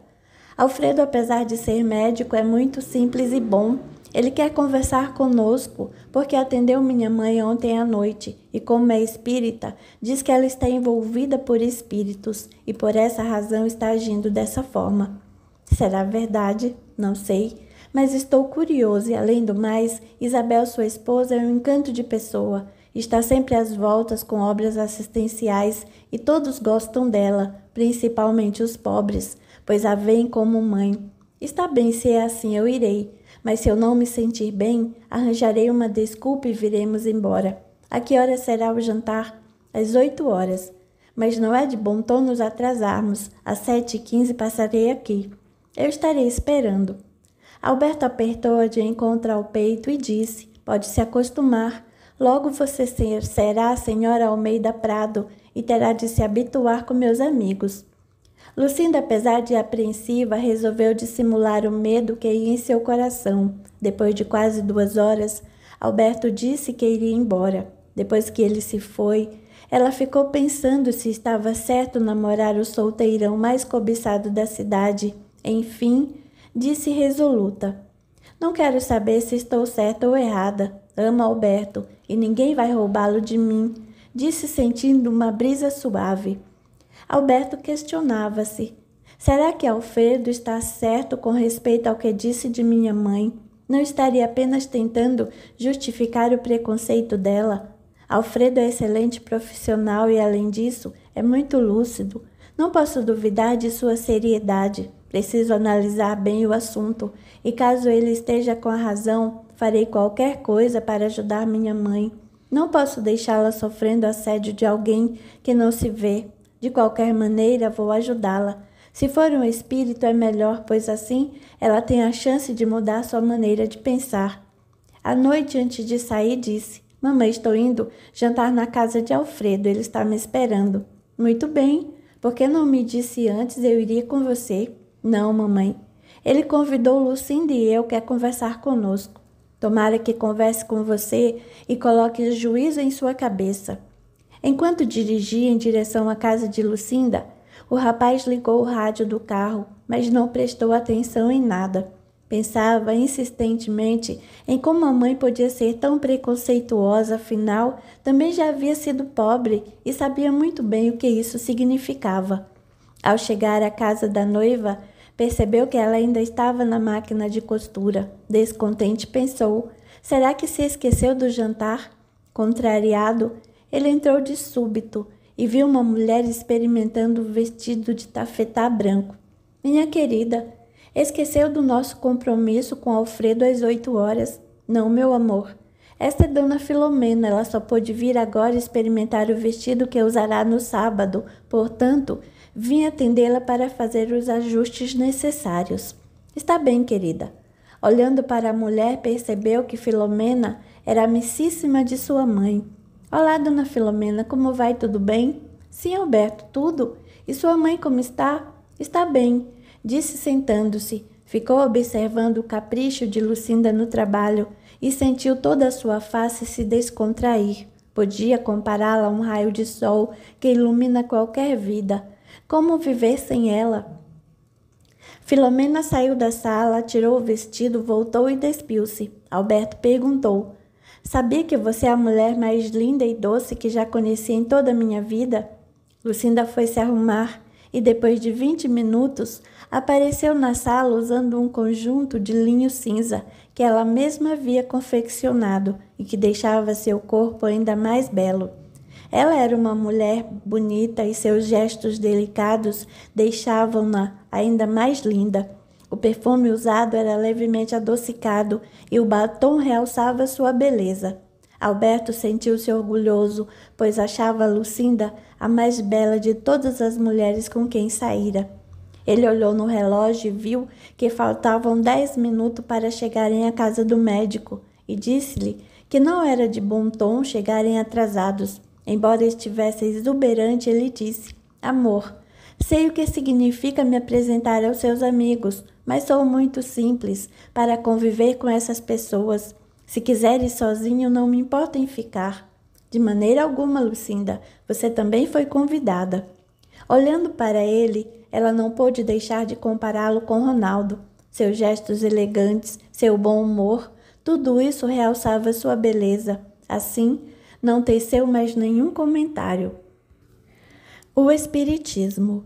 Speaker 1: Alfredo, apesar de ser médico, é muito simples e bom. Ele quer conversar conosco, porque atendeu minha mãe ontem à noite e, como é espírita, diz que ela está envolvida por espíritos e por essa razão está agindo dessa forma. Será verdade? Não sei, mas estou curioso e, além do mais, Isabel, sua esposa, é um encanto de pessoa. Está sempre às voltas com obras assistenciais e todos gostam dela, principalmente os pobres, pois a veem como mãe. Está bem, se é assim, eu irei. Mas se eu não me sentir bem, arranjarei uma desculpa e viremos embora. A que hora será o jantar? Às 8 horas. Mas não é de bom tom nos atrasarmos. Às 7h15 passarei aqui. Eu estarei esperando. Alberto apertou-a de encontro ao peito e disse, pode se acostumar. Logo você será a senhora Almeida Prado e terá de se habituar com meus amigos. Lucinda, apesar de apreensiva, resolveu dissimular o medo que ia em seu coração. Depois de quase 2 horas, Alberto disse que iria embora. Depois que ele se foi, ela ficou pensando se estava certo namorar o solteirão mais cobiçado da cidade. Enfim, disse resoluta. Não quero saber se estou certa ou errada. Amo Alberto e ninguém vai roubá-lo de mim, disse sentindo uma brisa suave. Alberto questionava-se. Será que Alfredo está certo com respeito ao que disse de minha mãe? Não estaria apenas tentando justificar o preconceito dela? Alfredo é excelente profissional e, além disso, é muito lúcido. Não posso duvidar de sua seriedade. Preciso analisar bem o assunto e, caso ele esteja com a razão, farei qualquer coisa para ajudar minha mãe. Não posso deixá-la sofrendo assédio de alguém que não se vê. De qualquer maneira, vou ajudá-la. Se for um espírito, é melhor, pois assim ela tem a chance de mudar sua maneira de pensar. À noite, antes de sair, disse, mamãe, estou indo jantar na casa de Alfredo, ele está me esperando. Muito bem, por que não me disse antes, eu iria com você? Não, mamãe. Ele convidou Lucinda e eu, quer conversar conosco. Tomara que converse com você e coloque juízo em sua cabeça. Enquanto dirigia em direção à casa de Lucinda, o rapaz ligou o rádio do carro, mas não prestou atenção em nada. Pensava insistentemente em como a mãe podia ser tão preconceituosa, afinal, também já havia sido pobre e sabia muito bem o que isso significava. Ao chegar à casa da noiva, percebeu que ela ainda estava na máquina de costura. Descontente, pensou, será que se esqueceu do jantar? Contrariado, ele entrou de súbito e viu uma mulher experimentando o vestido de tafetá branco. Minha querida, esqueceu do nosso compromisso com Alfredo às 8 horas? Não, meu amor. Esta é Dona Filomena, ela só pôde vir agora experimentar o vestido que usará no sábado. Portanto, vim atendê-la para fazer os ajustes necessários. Está bem, querida. Olhando para a mulher, percebeu que Filomena era amicíssima de sua mãe. Olá, Dona Filomena, como vai? Tudo bem? Sim, Alberto, tudo. E sua mãe como está? Está bem, disse sentando-se. Ficou observando o capricho de Lucinda no trabalho e sentiu toda a sua face se descontrair. Podia compará-la a um raio de sol que ilumina qualquer vida. Como viver sem ela? Filomena saiu da sala, tirou o vestido, voltou e despiu-se. Alberto perguntou, sabia que você é a mulher mais linda e doce que já conheci em toda a minha vida? Lucinda foi se arrumar e, depois de 20 minutos, apareceu na sala usando um conjunto de linho cinza que ela mesma havia confeccionado e que deixava seu corpo ainda mais belo. Ela era uma mulher bonita e seus gestos delicados deixavam-na ainda mais linda. O perfume usado era levemente adocicado e o batom realçava sua beleza. Alberto sentiu-se orgulhoso, pois achava Lucinda a mais bela de todas as mulheres com quem saíra. Ele olhou no relógio e viu que faltavam 10 minutos para chegarem à casa do médico e disse-lhe que não era de bom tom chegarem atrasados. Embora estivesse exuberante, ele disse, Amor, sei o que significa me apresentar aos seus amigos, mas sou muito simples para conviver com essas pessoas. Se quiser ir sozinho, não me importa em ficar. De maneira alguma, Lucinda, você também foi convidada. Olhando para ele, ela não pôde deixar de compará-lo com Ronaldo. Seus gestos elegantes, seu bom humor, tudo isso realçava sua beleza. Assim, não teceu mais nenhum comentário. O Espiritismo.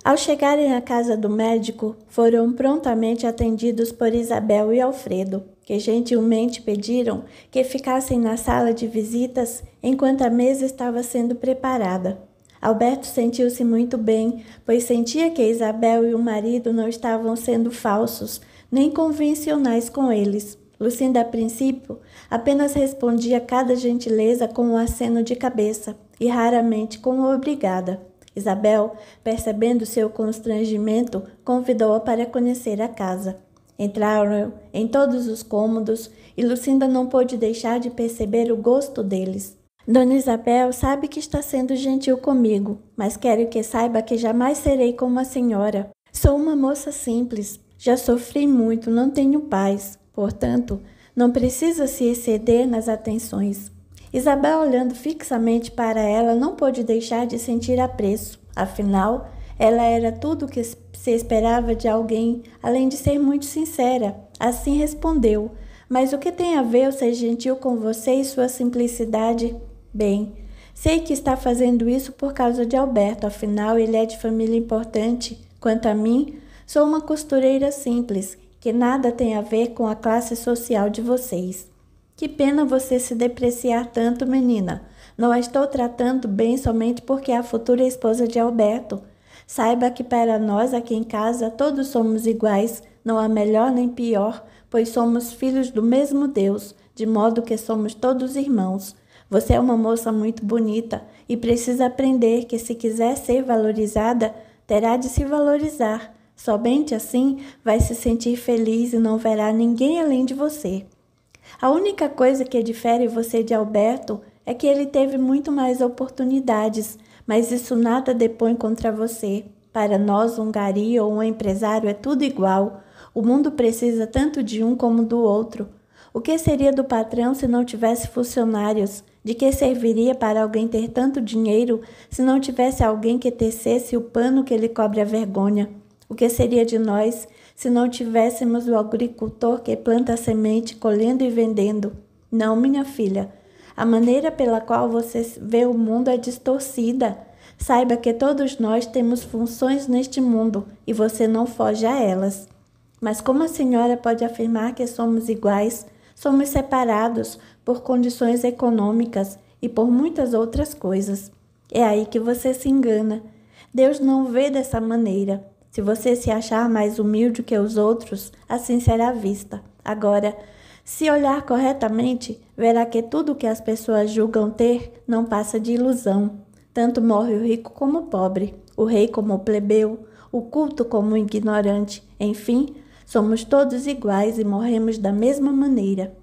Speaker 1: Ao chegarem à casa do médico, foram prontamente atendidos por Isabel e Alfredo, que gentilmente pediram que ficassem na sala de visitas enquanto a mesa estava sendo preparada. Alberto sentiu-se muito bem, pois sentia que Isabel e o marido não estavam sendo falsos, nem convencionais com eles. Lucinda, a princípio, apenas respondia cada gentileza com um aceno de cabeça e raramente com um obrigada. Isabel, percebendo seu constrangimento, convidou-a para conhecer a casa. Entraram em todos os cômodos e Lucinda não pôde deixar de perceber o gosto deles. Dona Isabel sabe que está sendo gentil comigo, mas quero que saiba que jamais serei como a senhora. Sou uma moça simples, já sofri muito, não tenho paz. Portanto, não precisa se exceder nas atenções. Isabel, olhando fixamente para ela, não pôde deixar de sentir apreço. Afinal, ela era tudo o que se esperava de alguém, além de ser muito sincera. Assim respondeu: mas o que tem a ver eu ser gentil com você e sua simplicidade? Bem, sei que está fazendo isso por causa de Alberto, afinal ele é de família importante. Quanto a mim, sou uma costureira simples, que nada tem a ver com a classe social de vocês. Que pena você se depreciar tanto, menina. Não a estou tratando bem somente porque é a futura esposa de Alberto. Saiba que para nós aqui em casa todos somos iguais, não há melhor nem pior, pois somos filhos do mesmo Deus, de modo que somos todos irmãos. Você é uma moça muito bonita e precisa aprender que se quiser ser valorizada, terá de se valorizar. Somente assim vai se sentir feliz e não verá ninguém além de você. A única coisa que difere você de Alberto é que ele teve muito mais oportunidades, mas isso nada depõe contra você. Para nós, um gari ou um empresário é tudo igual. O mundo precisa tanto de um como do outro. O que seria do patrão se não tivesse funcionários? De que serviria para alguém ter tanto dinheiro se não tivesse alguém que tecesse o pano que lhe cobre a vergonha? O que seria de nós se não tivéssemos o agricultor que planta a semente, colhendo e vendendo? Não, minha filha. A maneira pela qual você vê o mundo é distorcida. Saiba que todos nós temos funções neste mundo e você não foge a elas. Mas como a senhora pode afirmar que somos iguais? Somos separados por condições econômicas e por muitas outras coisas. É aí que você se engana. Deus não vê dessa maneira. Se você se achar mais humilde que os outros, assim será vista. Agora, se olhar corretamente, verá que tudo o que as pessoas julgam ter não passa de ilusão. Tanto morre o rico como o pobre, o rei como o plebeu, o culto como o ignorante. Enfim, somos todos iguais e morremos da mesma maneira.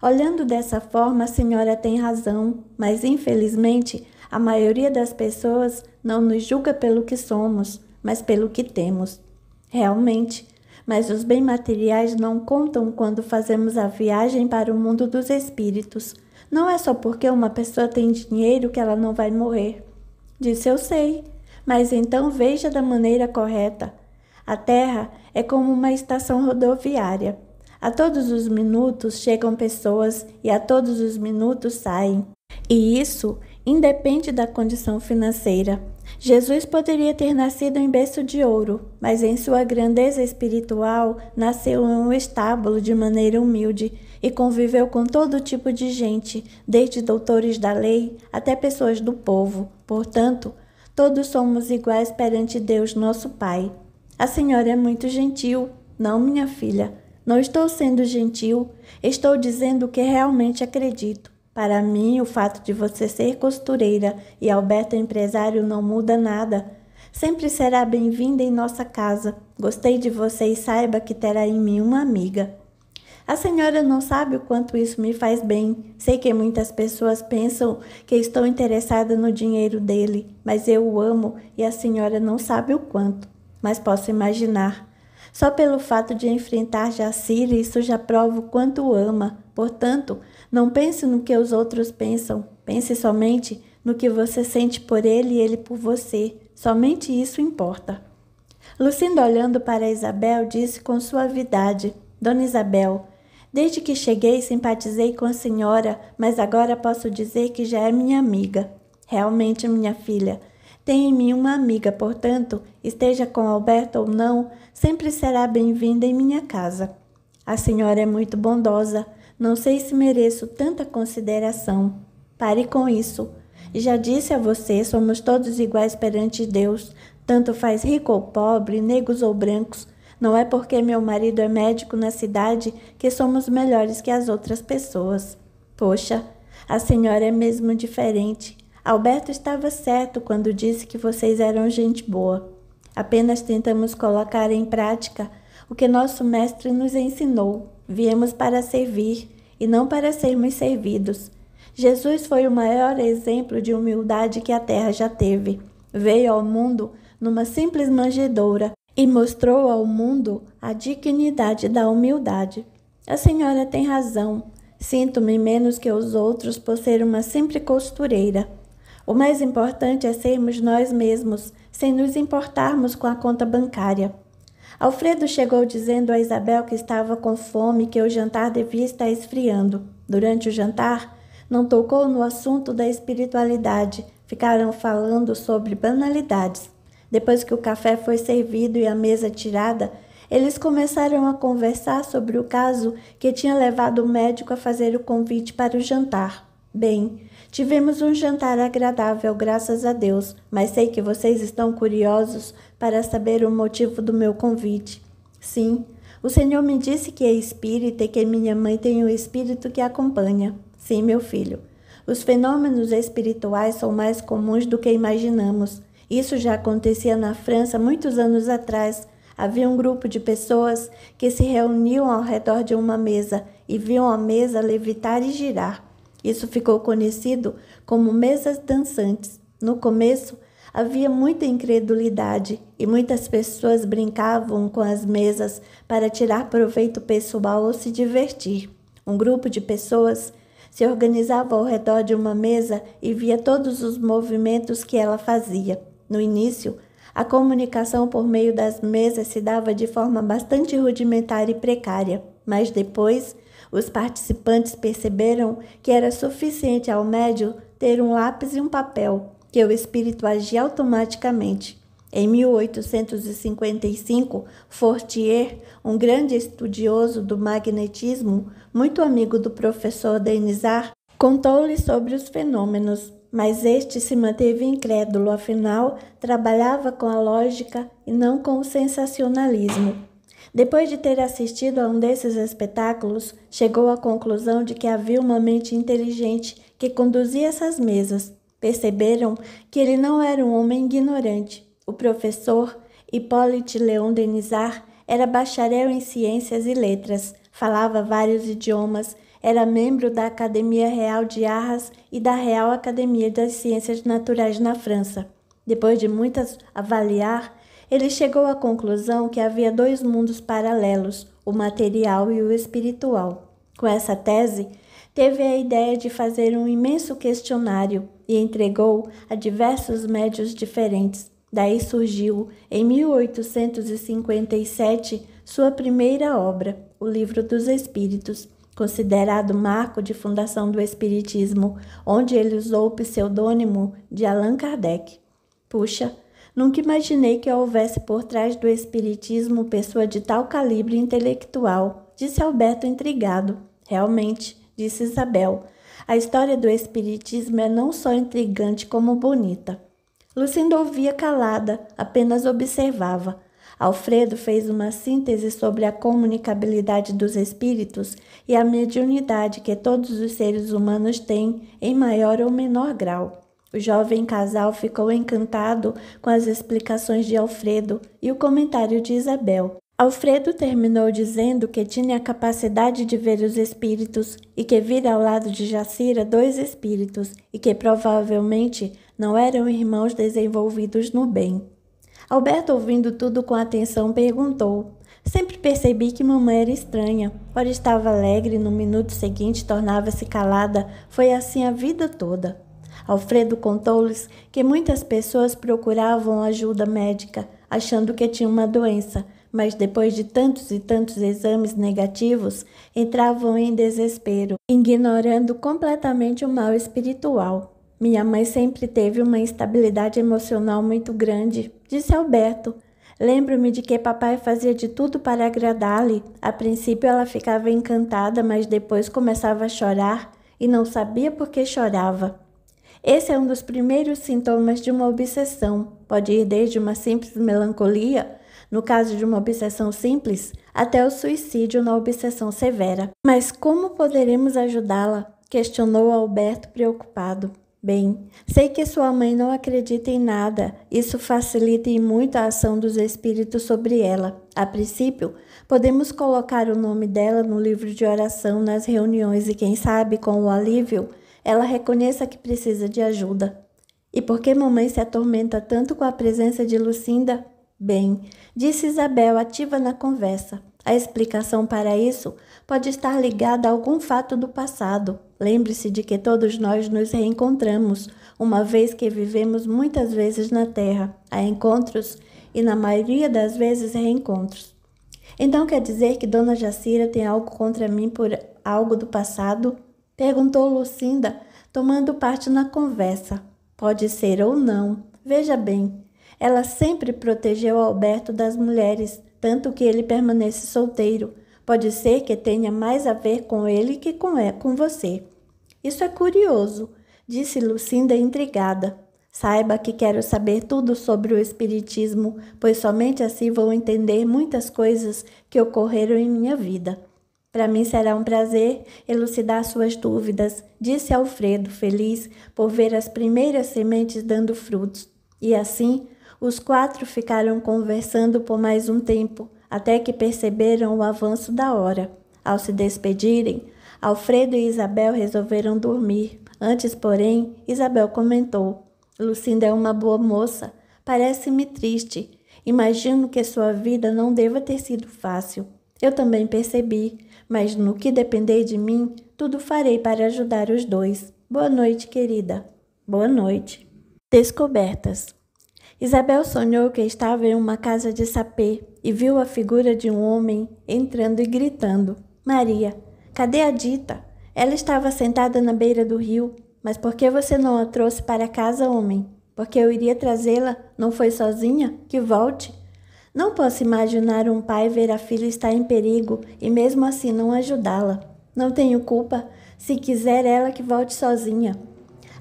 Speaker 1: Olhando dessa forma, a senhora tem razão, mas infelizmente a maioria das pessoas não nos julga pelo que somos, mas pelo que temos. Realmente, mas os bens materiais não contam quando fazemos a viagem para o mundo dos espíritos. Não é só porque uma pessoa tem dinheiro que ela não vai morrer. Disse: eu sei, mas então veja da maneira correta. A Terra é como uma estação rodoviária. A todos os minutos chegam pessoas e a todos os minutos saem. E isso independe da condição financeira. Jesus poderia ter nascido em berço de ouro, mas em sua grandeza espiritual nasceu em um estábulo de maneira humilde e conviveu com todo tipo de gente, desde doutores da lei até pessoas do povo. Portanto, todos somos iguais perante Deus, nosso Pai. A senhora é muito gentil. Não, minha filha, não estou sendo gentil, estou dizendo o que realmente acredito. Para mim, o fato de você ser costureira e Alberto empresário não muda nada. Sempre será bem-vinda em nossa casa. Gostei de você e saiba que terá em mim uma amiga. A senhora não sabe o quanto isso me faz bem. Sei que muitas pessoas pensam que estou interessada no dinheiro dele, mas eu o amo e a senhora não sabe o quanto. Mas posso imaginar. Só pelo fato de enfrentar Jacir, isso já prova o quanto o ama. Portanto, não pense no que os outros pensam. Pense somente no que você sente por ele e ele por você. Somente isso importa. Lucinda, olhando para Isabel, disse com suavidade: Dona Isabel, desde que cheguei simpatizei com a senhora, mas agora posso dizer que já é minha amiga. Realmente, minha filha, tem em mim uma amiga, portanto, esteja com Alberto ou não, sempre será bem-vinda em minha casa. A senhora é muito bondosa. Não sei se mereço tanta consideração. Pare com isso. Já disse a você, somos todos iguais perante Deus. Tanto faz rico ou pobre, negros ou brancos. Não é porque meu marido é médico na cidade que somos melhores que as outras pessoas. Poxa, a senhora é mesmo diferente. Alberto estava certo quando disse que vocês eram gente boa. Apenas tentamos colocar em prática o que nosso mestre nos ensinou. Viemos para servir e não para sermos servidos. Jesus foi o maior exemplo de humildade que a terra já teve. Veio ao mundo numa simples manjedoura e mostrou ao mundo a dignidade da humildade. A senhora tem razão. Sinto-me menos que os outros por ser uma simples costureira. O mais importante é sermos nós mesmos, sem nos importarmos com a conta bancária. Alfredo chegou dizendo a Isabel que estava com fome e que o jantar devia estar esfriando. Durante o jantar, não tocou no assunto da espiritualidade. Ficaram falando sobre banalidades. Depois que o café foi servido e a mesa tirada, eles começaram a conversar sobre o caso que tinha levado o médico a fazer o convite para o jantar. Bem, tivemos um jantar agradável, graças a Deus, mas sei que vocês estão curiosos para saber o motivo do meu convite. Sim, o Senhor me disse que é espírita e que minha mãe tem o espírito que acompanha. Sim, meu filho. Os fenômenos espirituais são mais comuns do que imaginamos. Isso já acontecia na França muitos anos atrás. Havia um grupo de pessoas que se reuniam ao redor de uma mesa e viam a mesa levitar e girar. Isso ficou conhecido como mesas dançantes. No começo, havia muita incredulidade e muitas pessoas brincavam com as mesas para tirar proveito pessoal ou se divertir. Um grupo de pessoas se organizava ao redor de uma mesa e via todos os movimentos que ela fazia. No início, a comunicação por meio das mesas se dava de forma bastante rudimentar e precária, mas depois os participantes perceberam que era suficiente ao médium ter um lápis e um papel, que o espírito agia automaticamente. Em 1855, Fortier, um grande estudioso do magnetismo, muito amigo do professor Denisard, contou-lhe sobre os fenômenos, mas este se manteve incrédulo, afinal, trabalhava com a lógica e não com o sensacionalismo. Depois de ter assistido a um desses espetáculos, chegou à conclusão de que havia uma mente inteligente que conduzia essas mesas. Perceberam que ele não era um homem ignorante. O professor Hippolyte Léon Denisard era bacharel em ciências e letras, falava vários idiomas, era membro da Academia Real de Arras e da Real Academia das Ciências Naturais na França. Depois de muitas avaliar, ele chegou à conclusão que havia dois mundos paralelos, o material e o espiritual. Com essa tese, teve a ideia de fazer um imenso questionário e entregou a diversos médiuns diferentes. Daí surgiu, em 1857, sua primeira obra, o Livro dos Espíritos, considerado marco de fundação do Espiritismo, onde ele usou o pseudônimo de Allan Kardec. Puxa, nunca imaginei que houvesse por trás do Espiritismo pessoa de tal calibre intelectual, disse Alberto intrigado. Realmente, disse Isabel, a história do Espiritismo é não só intrigante como bonita. Lucinda ouvia calada, apenas observava. Alfredo fez uma síntese sobre a comunicabilidade dos espíritos e a mediunidade que todos os seres humanos têm em maior ou menor grau. O jovem casal ficou encantado com as explicações de Alfredo e o comentário de Isabel. Alfredo terminou dizendo que tinha a capacidade de ver os espíritos e que vira ao lado de Jacira 2 espíritos e que provavelmente não eram irmãos desenvolvidos no bem. Alberto, ouvindo tudo com atenção, perguntou: sempre percebi que mamãe era estranha. Ora estava alegre, no minuto seguinte tornava-se calada. Foi assim a vida toda. Alfredo contou-lhes que muitas pessoas procuravam ajuda médica, achando que tinham uma doença, mas depois de tantos e tantos exames negativos, entravam em desespero, ignorando completamente o mal espiritual. Minha mãe sempre teve uma instabilidade emocional muito grande, disse Alberto. Lembro-me de que papai fazia de tudo para agradar-lhe. A princípio ela ficava encantada, mas depois começava a chorar e não sabia por que chorava. Esse é um dos primeiros sintomas de uma obsessão. Pode ir desde uma simples melancolia, no caso de uma obsessão simples, até o suicídio na obsessão severa. Mas como poderemos ajudá-la? Questionou Alberto preocupado. Bem, sei que sua mãe não acredita em nada. Isso facilita em muito a ação dos espíritos sobre ela. A princípio, podemos colocar o nome dela no livro de oração nas reuniões e quem sabe, com o alívio, ela reconheça que precisa de ajuda. E por que mamãe se atormenta tanto com a presença de Lucinda? Bem, disse Isabel, ativa na conversa. A explicação para isso pode estar ligada a algum fato do passado. Lembre-se de que todos nós nos reencontramos, uma vez que vivemos muitas vezes na Terra. Há encontros e, na maioria das vezes, reencontros. Então quer dizer que Dona Jacira tem algo contra mim por algo do passado? Perguntou Lucinda, tomando parte na conversa. Pode ser ou não. Veja bem. Ela sempre protegeu Alberto das mulheres, tanto que ele permanece solteiro. Pode ser que tenha mais a ver com ele que com você. Isso é curioso, disse Lucinda intrigada. Saiba que quero saber tudo sobre o espiritismo, pois somente assim vou entender muitas coisas que ocorreram em minha vida. Para mim será um prazer elucidar suas dúvidas, disse Alfredo, feliz por ver as primeiras sementes dando frutos. E assim, os 4 ficaram conversando por mais um tempo, até que perceberam o avanço da hora. Ao se despedirem, Alfredo e Isabel resolveram dormir. Antes, porém, Isabel comentou: Lucinda é uma boa moça, parece-me triste. Imagino que sua vida não deva ter sido fácil. Eu também percebi, mas no que depender de mim, tudo farei para ajudar os 2. Boa noite, querida. Boa noite. Descobertas. Isabel sonhou que estava em uma casa de sapê e viu a figura de um homem entrando e gritando: Maria, cadê a Dita? Ela estava sentada na beira do rio. Mas por que você não a trouxe para casa, homem? Porque eu iria trazê-la, não foi sozinha? Que volte. Não posso imaginar um pai ver a filha estar em perigo e mesmo assim não ajudá-la. Não tenho culpa. Se quiser, ela que volte sozinha.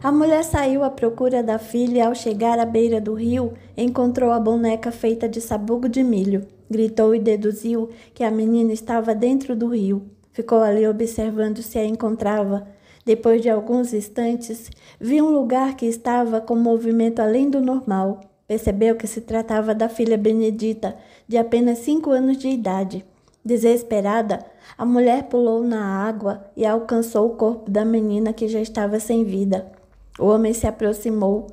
Speaker 1: A mulher saiu à procura da filha e, ao chegar à beira do rio, encontrou a boneca feita de sabugo de milho. Gritou e deduziu que a menina estava dentro do rio. Ficou ali observando se a encontrava. Depois de alguns instantes, viu um lugar que estava com movimento além do normal. Percebeu que se tratava da filha Benedita, de apenas 5 anos de idade. Desesperada, a mulher pulou na água e alcançou o corpo da menina que já estava sem vida. O homem se aproximou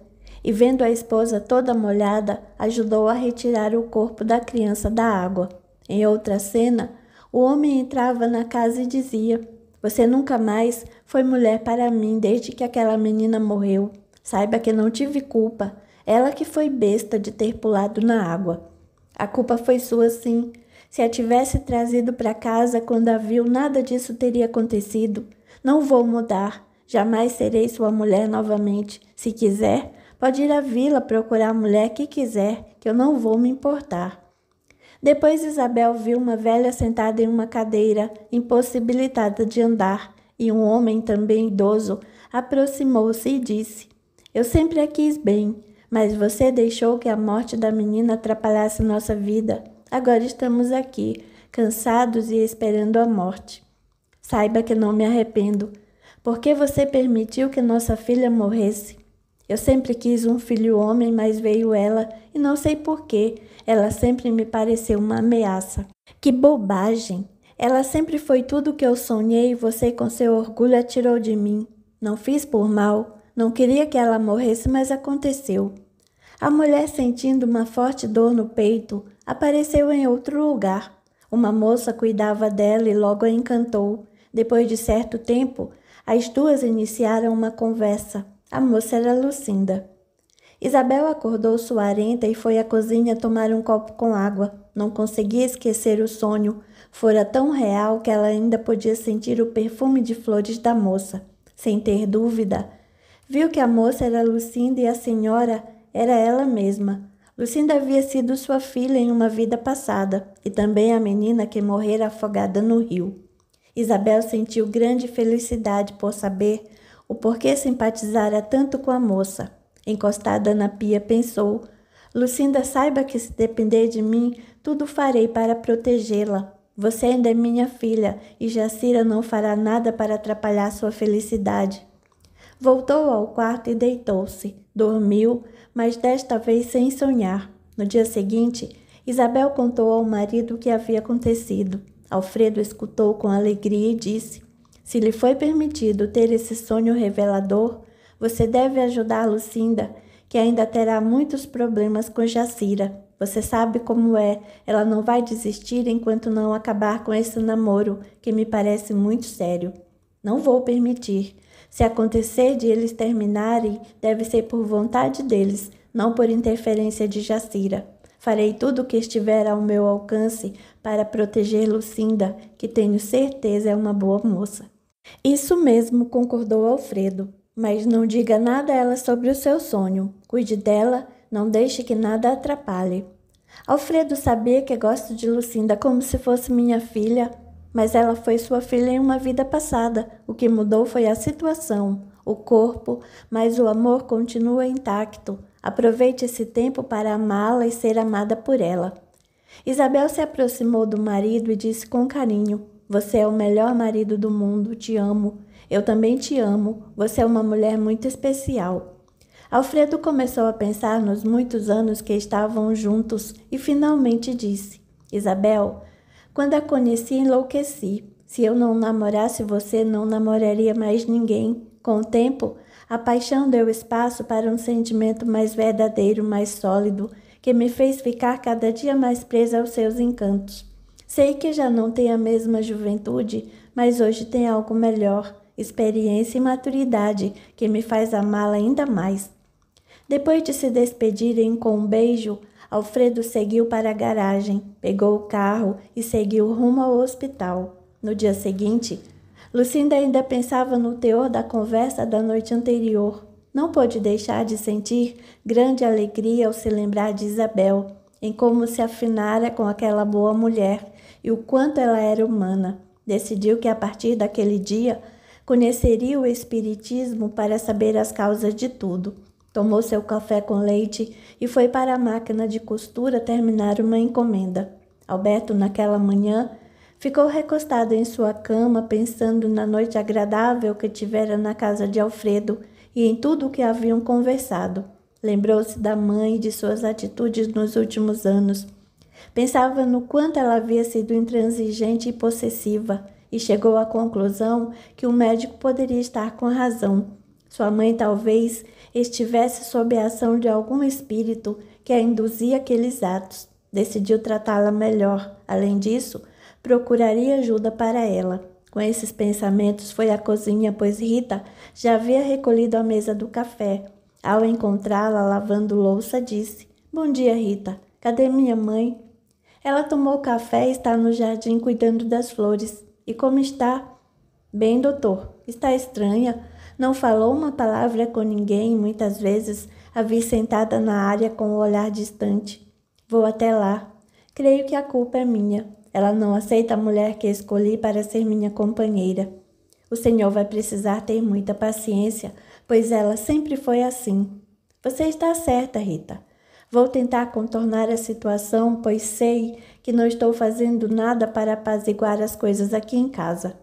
Speaker 1: e, vendo a esposa toda molhada, ajudou a retirar o corpo da criança da água. Em outra cena, o homem entrava na casa e dizia: Você nunca mais foi mulher para mim desde que aquela menina morreu. Saiba que não tive culpa. Ela que foi besta de ter pulado na água. A culpa foi sua, sim. Se a tivesse trazido para casa quando a viu, nada disso teria acontecido. Não vou mudar. Jamais serei sua mulher novamente. Se quiser, pode ir à vila procurar a mulher que quiser, que eu não vou me importar. Depois Isabel viu uma velha sentada em uma cadeira, impossibilitada de andar, e um homem, também idoso, aproximou-se e disse: Eu sempre a quis bem, mas você deixou que a morte da menina atrapalhasse nossa vida. Agora estamos aqui, cansados e esperando a morte. Saiba que não me arrependo. Por que você permitiu que nossa filha morresse? Eu sempre quis um filho homem, mas veio ela, e não sei por quê. Ela sempre me pareceu uma ameaça. Que bobagem! Ela sempre foi tudo o que eu sonhei e você, com seu orgulho, a tirou de mim. Não fiz por mal, não queria que ela morresse, mas aconteceu. A mulher, sentindo uma forte dor no peito, apareceu em outro lugar. Uma moça cuidava dela e logo a encantou. Depois de certo tempo, as duas iniciaram uma conversa. A moça era Lucinda. Isabel acordou suarenta e foi à cozinha tomar um copo com água. Não conseguia esquecer o sonho. Fora tão real que ela ainda podia sentir o perfume de flores da moça. Sem ter dúvida, viu que a moça era Lucinda e a senhora era ela mesma. Lucinda havia sido sua filha em uma vida passada e também a menina que morrera afogada no rio. Isabel sentiu grande felicidade por saber o porquê simpatizara tanto com a moça. Encostada na pia, pensou: Lucinda, saiba que se depender de mim, tudo farei para protegê-la. Você ainda é minha filha e Jacira não fará nada para atrapalhar sua felicidade. Voltou ao quarto e deitou-se. Dormiu, mas desta vez sem sonhar. No dia seguinte, Isabel contou ao marido o que havia acontecido. Alfredo escutou com alegria e disse: Se lhe foi permitido ter esse sonho revelador, você deve ajudar Lucinda, que ainda terá muitos problemas com Jacira. Você sabe como é, ela não vai desistir enquanto não acabar com esse namoro, que me parece muito sério. Não vou permitir. Se acontecer de eles terminarem, deve ser por vontade deles, não por interferência de Jacira. Farei tudo o que estiver ao meu alcance para proteger Lucinda, que tenho certeza é uma boa moça. Isso mesmo, concordou Alfredo. Mas não diga nada a ela sobre o seu sonho. Cuide dela, não deixe que nada a atrapalhe. Alfredo sabia que gosto de Lucinda como se fosse minha filha, mas ela foi sua filha em uma vida passada. O que mudou foi a situação, o corpo, mas o amor continua intacto. Aproveite esse tempo para amá-la e ser amada por ela. Isabel se aproximou do marido e disse com carinho: Você é o melhor marido do mundo, te amo. Eu também te amo, você é uma mulher muito especial. Alfredo começou a pensar nos muitos anos que estavam juntos e finalmente disse: Isabel, quando a conheci, enlouqueci. Se eu não namorasse você, não namoraria mais ninguém. Com o tempo, a paixão deu espaço para um sentimento mais verdadeiro, mais sólido, que me fez ficar cada dia mais presa aos seus encantos. Sei que já não tem a mesma juventude, mas hoje tem algo melhor. Experiência e maturidade que me faz amá-la ainda mais. Depois de se despedirem com um beijo, Alfredo seguiu para a garagem, pegou o carro e seguiu rumo ao hospital. No dia seguinte, Lucinda ainda pensava no teor da conversa da noite anterior. Não pôde deixar de sentir grande alegria ao se lembrar de Isabel, em como se afinara com aquela boa mulher e o quanto ela era humana. Decidiu que a partir daquele dia conheceria o espiritismo para saber as causas de tudo. Tomou seu café com leite e foi para a máquina de costura terminar uma encomenda. Alberto, naquela manhã, ficou recostado em sua cama, pensando na noite agradável que tivera na casa de Alfredo e em tudo o que haviam conversado. Lembrou-se da mãe e de suas atitudes nos últimos anos. Pensava no quanto ela havia sido intransigente e possessiva, e chegou à conclusão que o médico poderia estar com razão. Sua mãe talvez estivesse sob a ação de algum espírito que a induzia àqueles atos. Decidiu tratá-la melhor. Além disso, procuraria ajuda para ela. Com esses pensamentos foi à cozinha, pois Rita já havia recolhido a mesa do café. Ao encontrá-la lavando louça, disse: Bom dia, Rita. Cadê minha mãe? Ela tomou café e está no jardim cuidando das flores. E como está? Bem, doutor. Está estranha. Não falou uma palavra com ninguém. Muitas vezes a vi sentada na área com o olhar distante. Vou até lá. Creio que a culpa é minha. Ela não aceita a mulher que escolhi para ser minha companheira. O senhor vai precisar ter muita paciência, pois ela sempre foi assim. Você está certa, Rita. Vou tentar contornar a situação, pois sei que não estou fazendo nada para apaziguar as coisas aqui em casa.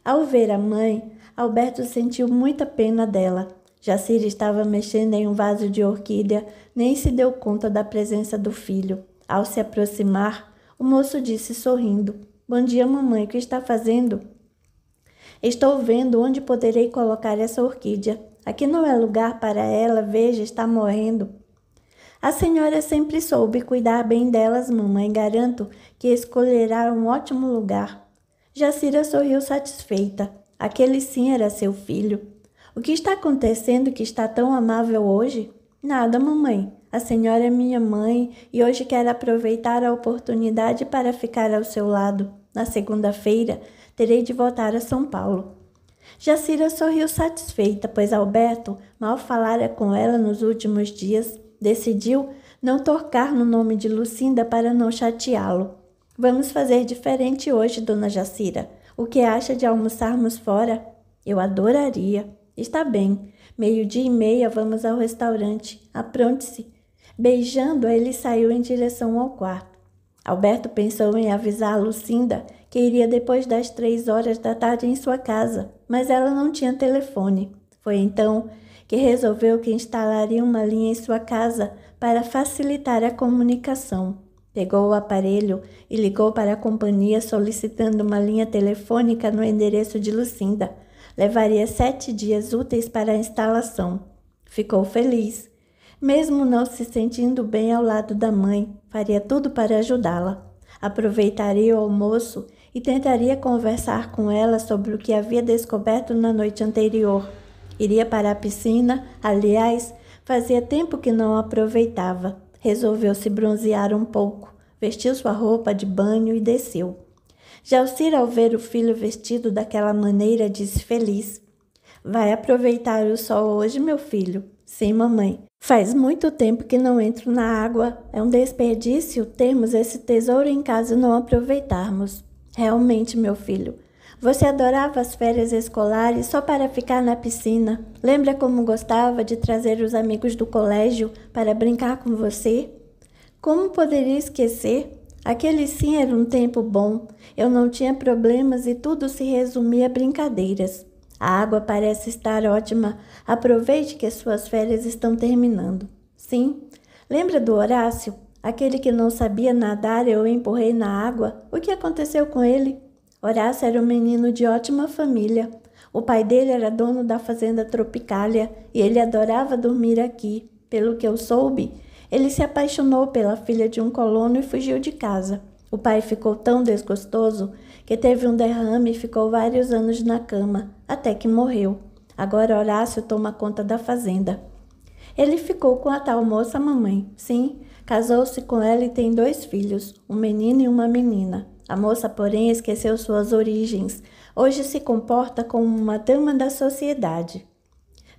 Speaker 1: Ao ver a mãe, Alberto sentiu muita pena dela. Jacira estava mexendo em um vaso de orquídea, nem se deu conta da presença do filho. Ao se aproximar, o moço disse sorrindo: "Bom dia, mamãe, o que está fazendo?" "Estou vendo onde poderei colocar essa orquídea. Aqui não é lugar para ela, veja, está morrendo." "A senhora sempre soube cuidar bem delas, mamãe. Garanto que escolherá um ótimo lugar." Jacira sorriu satisfeita. Aquele sim era seu filho. "O que está acontecendo que está tão amável hoje?" "Nada, mamãe. A senhora é minha mãe e hoje quero aproveitar a oportunidade para ficar ao seu lado. Na segunda-feira, terei de voltar a São Paulo." Jacira sorriu satisfeita, pois Alberto mal falara com ela nos últimos dias. Decidiu não tocar no nome de Lucinda para não chateá-lo. "Vamos fazer diferente hoje, dona Jacira. O que acha de almoçarmos fora?" "Eu adoraria." "Está bem. 12:30 vamos ao restaurante. Apronte-se." Beijando, ele saiu em direção ao quarto. Alberto pensou em avisar Lucinda que iria depois das 3 horas da tarde em sua casa, mas ela não tinha telefone. Foi então que resolveu que instalaria uma linha em sua casa para facilitar a comunicação. Pegou o aparelho e ligou para a companhia solicitando uma linha telefônica no endereço de Lucinda. Levaria 7 dias úteis para a instalação. Ficou feliz. Mesmo não se sentindo bem ao lado da mãe, faria tudo para ajudá-la. Aproveitaria o almoço e tentaria conversar com ela sobre o que havia descoberto na noite anterior. Iria para a piscina, aliás, fazia tempo que não aproveitava. Resolveu se bronzear um pouco, vestiu sua roupa de banho e desceu. Jacira, ao ver o filho vestido daquela maneira, disse feliz: "Vai aproveitar o sol hoje, meu filho?" "Sim, mamãe. Faz muito tempo que não entro na água. É um desperdício termos esse tesouro em casa e não aproveitarmos." "Realmente, meu filho. Você adorava as férias escolares só para ficar na piscina. Lembra como gostava de trazer os amigos do colégio para brincar com você?" "Como poderia esquecer? Aquele sim era um tempo bom. Eu não tinha problemas e tudo se resumia a brincadeiras. A água parece estar ótima. Aproveite que as suas férias estão terminando." "Sim. Lembra do Horácio? Aquele que não sabia nadar e eu empurrei na água? O que aconteceu com ele?" "Horácio era um menino de ótima família. O pai dele era dono da fazenda Tropicália e ele adorava dormir aqui. Pelo que eu soube, ele se apaixonou pela filha de um colono e fugiu de casa. O pai ficou tão desgostoso que teve um derrame e ficou vários anos na cama, até que morreu. Agora Horácio toma conta da fazenda." "Ele ficou com a tal moça, mamãe?" "Sim, casou-se com ela e tem 2 filhos, um menino e uma menina. A moça, porém, esqueceu suas origens. Hoje se comporta como uma dama da sociedade."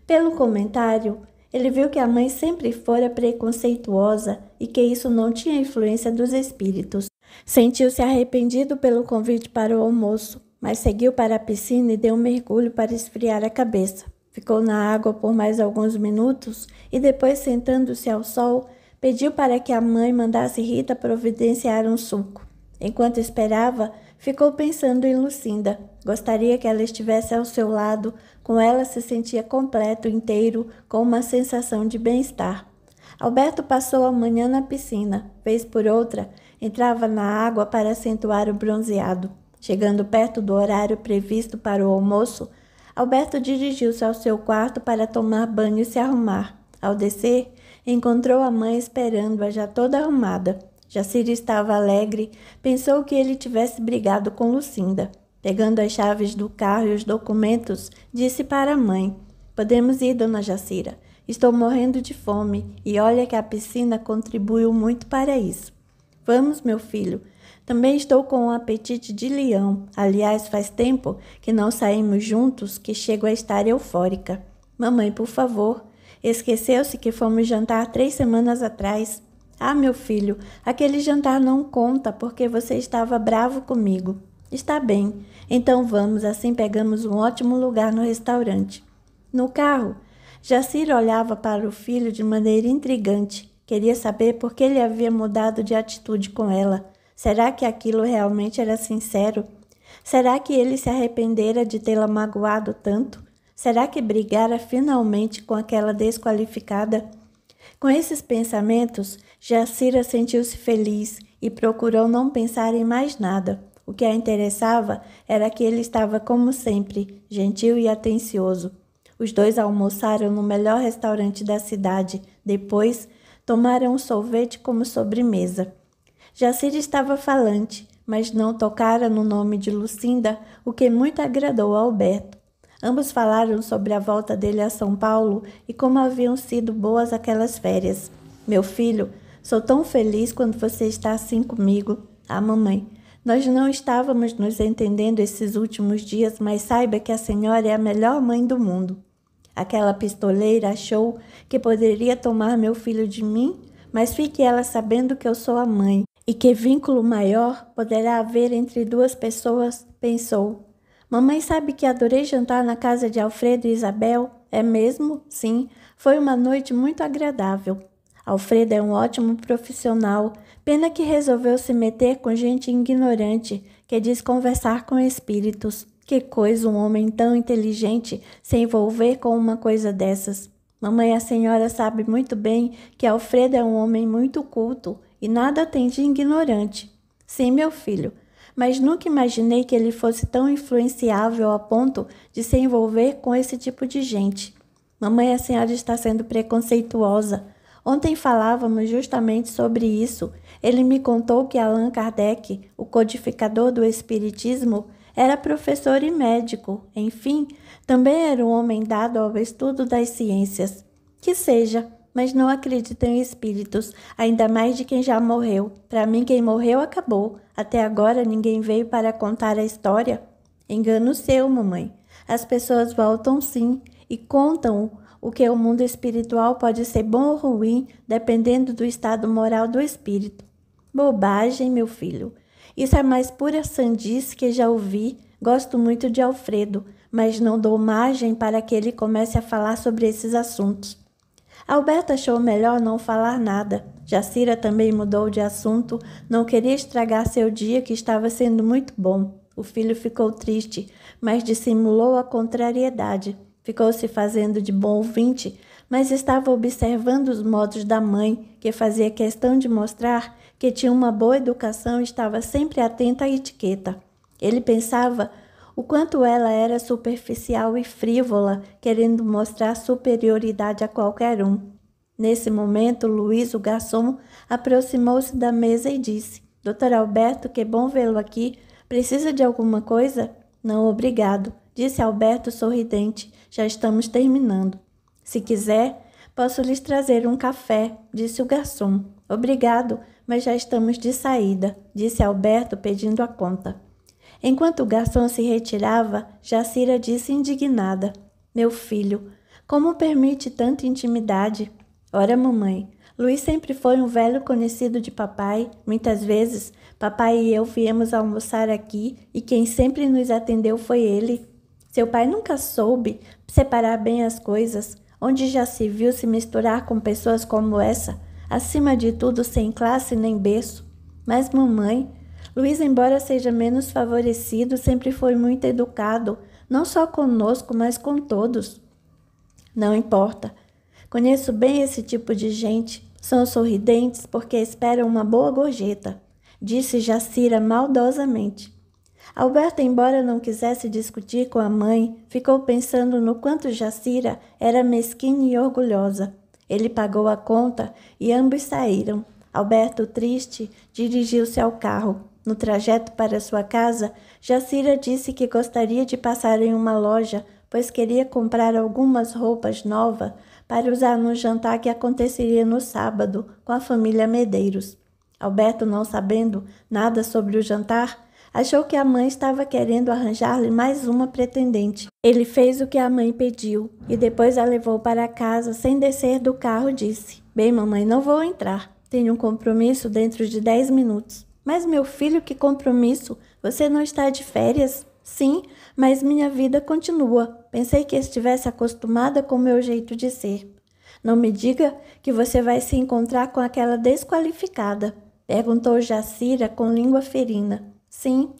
Speaker 1: Pelo comentário, ele viu que a mãe sempre fora preconceituosa e que isso não tinha influência dos espíritos. Sentiu-se arrependido pelo convite para o almoço, mas seguiu para a piscina e deu um mergulho para esfriar a cabeça. Ficou na água por mais alguns minutos e depois, sentando-se ao sol, pediu para que a mãe mandasse Rita providenciar um suco. Enquanto esperava, ficou pensando em Lucinda. Gostaria que ela estivesse ao seu lado. Com ela se sentia completo, inteiro, com uma sensação de bem-estar. Alberto passou a manhã na piscina. Vez por outra, entrava na água para acentuar o bronzeado. Chegando perto do horário previsto para o almoço, Alberto dirigiu-se ao seu quarto para tomar banho e se arrumar. Ao descer, encontrou a mãe esperando-a já toda arrumada. Jacira estava alegre, pensou que ele tivesse brigado com Lucinda. Pegando as chaves do carro e os documentos, disse para a mãe: "Podemos ir, dona Jacira. Estou morrendo de fome e olha que a piscina contribuiu muito para isso." "Vamos, meu filho. Também estou com um apetite de leão. Aliás, faz tempo que não saímos juntos que chego a estar eufórica." "Mamãe, por favor. Esqueceu-se que fomos jantar 3 semanas atrás." "Ah, meu filho, aquele jantar não conta porque você estava bravo comigo." "Está bem, então vamos, assim pegamos um ótimo lugar no restaurante." No carro, Jacira olhava para o filho de maneira intrigante. Queria saber por que ele havia mudado de atitude com ela. Será que aquilo realmente era sincero? Será que ele se arrependera de tê-la magoado tanto? Será que brigara finalmente com aquela desqualificada? Com esses pensamentos, Jacira sentiu-se feliz e procurou não pensar em mais nada. O que a interessava era que ele estava, como sempre, gentil e atencioso. Os dois almoçaram no melhor restaurante da cidade. Depois, tomaram um sorvete como sobremesa. Jacira estava falante, mas não tocara no nome de Lucinda, o que muito agradou a Alberto. Ambos falaram sobre a volta dele a São Paulo e como haviam sido boas aquelas férias. Meu filho, sou tão feliz quando você está assim comigo. Ah, mamãe, nós não estávamos nos entendendo esses últimos dias, mas saiba que a senhora é a melhor mãe do mundo. Aquela pistoleira achou que poderia tomar meu filho de mim, mas fique ela sabendo que eu sou a mãe e que vínculo maior poderá haver entre duas pessoas, pensou. Mamãe sabe que adorei jantar na casa de Alfredo e Isabel? É mesmo? Sim, foi uma noite muito agradável. Alfredo é um ótimo profissional, pena que resolveu se meter com gente ignorante, que diz conversar com espíritos. Que coisa um homem tão inteligente se envolver com uma coisa dessas. Mamãe, a senhora sabe muito bem que Alfredo é um homem muito culto e nada tem de ignorante. Sim, meu filho, mas nunca imaginei que ele fosse tão influenciável a ponto de se envolver com esse tipo de gente. Mamãe, a senhora está sendo preconceituosa. Ontem falávamos justamente sobre isso. Ele me contou que Allan Kardec, o codificador do espiritismo, era professor e médico. Enfim, também era um homem dado ao estudo das ciências. Que seja, mas não acredito em espíritos, ainda mais de quem já morreu. Para mim, quem morreu acabou. Até agora ninguém veio para contar a história. Engano seu, mamãe. As pessoas voltam sim e contam o que o mundo espiritual pode ser bom ou ruim, dependendo do estado moral do espírito. Bobagem, meu filho. Isso é a mais pura sandice que já ouvi. Gosto muito de Alfredo, mas não dou margem para que ele comece a falar sobre esses assuntos. Alberto achou melhor não falar nada. Jacira também mudou de assunto, não queria estragar seu dia que estava sendo muito bom. O filho ficou triste, mas dissimulou a contrariedade. Ficou se fazendo de bom ouvinte, mas estava observando os modos da mãe, que fazia questão de mostrar que tinha uma boa educação e estava sempre atenta à etiqueta. Ele pensava o quanto ela era superficial e frívola, querendo mostrar superioridade a qualquer um. Nesse momento, Luiz, o garçom, aproximou-se da mesa e disse: Dr. Alberto, que bom vê-lo aqui. Precisa de alguma coisa? Não, obrigado, disse Alberto sorridente. Já estamos terminando. Se quiser, posso lhes trazer um café, disse o garçom. Obrigado, mas já estamos de saída, disse Alberto pedindo a conta. Enquanto o garçom se retirava, Jacira disse indignada: Meu filho, como permite tanta intimidade? Ora, mamãe, Luiz sempre foi um velho conhecido de papai. Muitas vezes, papai e eu viemos almoçar aqui e quem sempre nos atendeu foi ele. Seu pai nunca soube separar bem as coisas. Onde já se viu se misturar com pessoas como essa? Acima de tudo, sem classe nem berço. Mas, mamãe, Luiz, embora seja menos favorecido, sempre foi muito educado, não só conosco, mas com todos. Não importa. Conheço bem esse tipo de gente. São sorridentes porque esperam uma boa gorjeta, disse Jacira maldosamente. Alberto, embora não quisesse discutir com a mãe, ficou pensando no quanto Jacira era mesquinha e orgulhosa. Ele pagou a conta e ambos saíram. Alberto, triste, dirigiu-se ao carro. No trajeto para sua casa, Jacira disse que gostaria de passar em uma loja, pois queria comprar algumas roupas novas para usar no jantar que aconteceria no sábado com a família Medeiros. Alberto, não sabendo nada sobre o jantar, achou que a mãe estava querendo arranjar-lhe mais uma pretendente. Ele fez o que a mãe pediu e depois a levou para casa. Sem descer do carro, disse: Bem, mamãe, não vou entrar. Tenho um compromisso dentro de 10 minutos. Mas, meu filho, que compromisso? Você não está de férias? Sim, mas minha vida continua. Pensei que estivesse acostumada com meu jeito de ser. Não me diga que você vai se encontrar com aquela desqualificada, perguntou Jacira com língua ferina. Sim,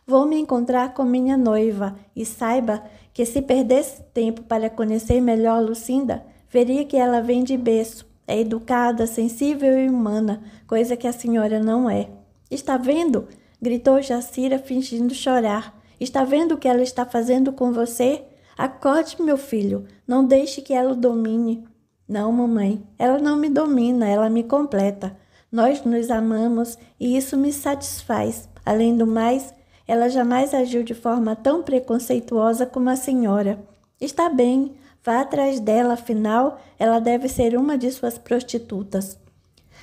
Speaker 1: vou me encontrar com minha noiva e saiba que se perdesse tempo para conhecer melhor Lucinda, veria que ela vem de berço, é educada, sensível e humana, coisa que a senhora não é. Está vendo? Gritou Jacira, fingindo chorar. Está vendo o que ela está fazendo com você? Acorde, meu filho, não deixe que ela o domine. Não, mamãe, ela não me domina, ela me completa. Nós nos amamos e isso me satisfaz. Além do mais, ela jamais agiu de forma tão preconceituosa como a senhora. Está bem, vá atrás dela, afinal, ela deve ser uma de suas prostitutas.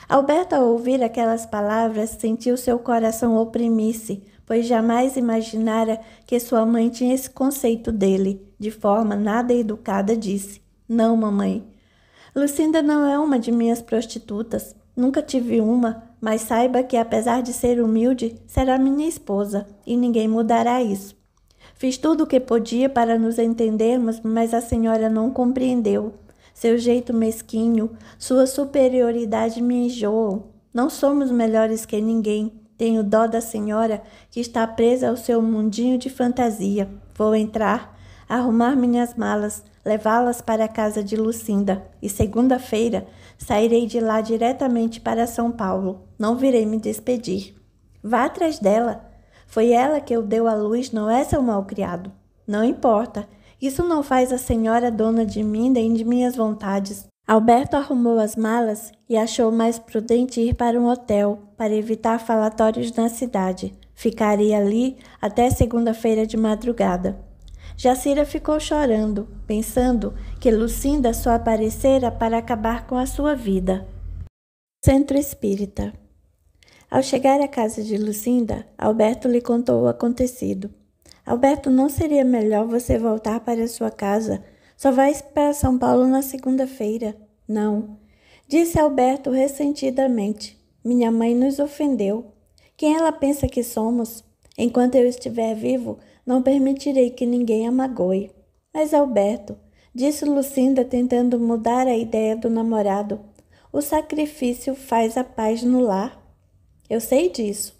Speaker 1: Alberto, ao ouvir aquelas palavras, sentiu seu coração oprimir-se, pois jamais imaginara que sua mãe tinha esse conceito dele. De forma nada educada, disse: Não, mamãe. Lucinda não é uma de minhas prostitutas. Nunca tive uma, mas saiba que, apesar de ser humilde, será minha esposa, e ninguém mudará isso. Fiz tudo o que podia para nos entendermos, mas a senhora não compreendeu. Seu jeito mesquinho, sua superioridade me enjoam. Não somos melhores que ninguém. Tenho dó da senhora que está presa ao seu mundinho de fantasia. Vou entrar, arrumar minhas malas, levá-las para a casa de Lucinda e segunda-feira sairei de lá diretamente para São Paulo. Não virei me despedir. Vá atrás dela. Foi ela que o deu à luz, não é seu malcriado. Não importa. Isso não faz a senhora dona de mim nem de minhas vontades. Alberto arrumou as malas e achou mais prudente ir para um hotel, para evitar falatórios na cidade. Ficaria ali até segunda-feira de madrugada. Jacira ficou chorando, pensando que Lucinda só aparecera para acabar com a sua vida. Centro Espírita. Ao chegar à casa de Lucinda, Alberto lhe contou o acontecido. Alberto, não seria melhor você voltar para sua casa? Só vai para São Paulo na segunda-feira. Não, disse Alberto ressentidamente. Minha mãe nos ofendeu. Quem ela pensa que somos? Enquanto eu estiver vivo, não permitirei que ninguém a magoe. Mas Alberto, disse Lucinda tentando mudar a ideia do namorado, o sacrifício faz a paz no lar. Eu sei disso.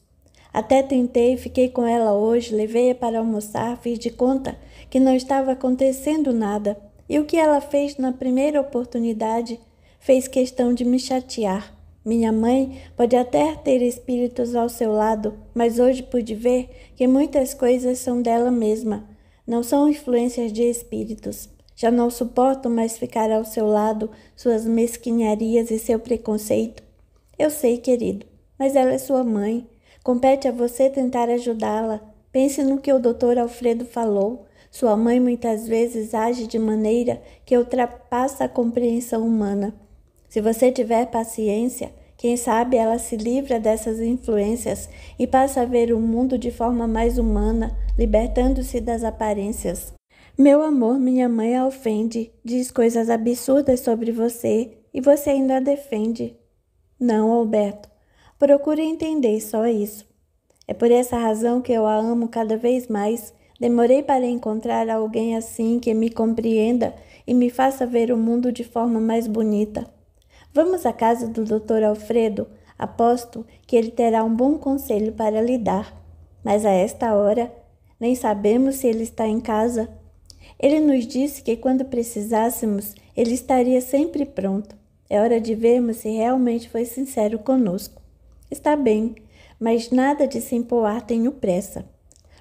Speaker 1: Até tentei, fiquei com ela hoje, levei-a para almoçar, fiz de conta que não estava acontecendo nada. E o que ela fez na primeira oportunidade fez questão de me chatear. Minha mãe pode até ter espíritos ao seu lado, mas hoje pude ver que muitas coisas são dela mesma, não são influências de espíritos. Já não suporto mais ficar ao seu lado, suas mesquinharias e seu preconceito. Eu sei, querido, mas ela é sua mãe. Compete a você tentar ajudá-la. Pense no que o Dr. Alfredo falou. Sua mãe muitas vezes age de maneira que ultrapassa a compreensão humana. Se você tiver paciência, quem sabe ela se livra dessas influências e passa a ver o mundo de forma mais humana, libertando-se das aparências. Meu amor, minha mãe a ofende, diz coisas absurdas sobre você e você ainda a defende. Não, Alberto, procure entender só isso. É por essa razão que eu a amo cada vez mais. Demorei para encontrar alguém assim que me compreenda e me faça ver o mundo de forma mais bonita. Vamos à casa do Dr. Alfredo. Aposto que ele terá um bom conselho para lhe dar. Mas a esta hora, nem sabemos se ele está em casa. Ele nos disse que quando precisássemos, ele estaria sempre pronto. É hora de vermos se realmente foi sincero conosco. Está bem, mas nada de se empoar, tenho pressa.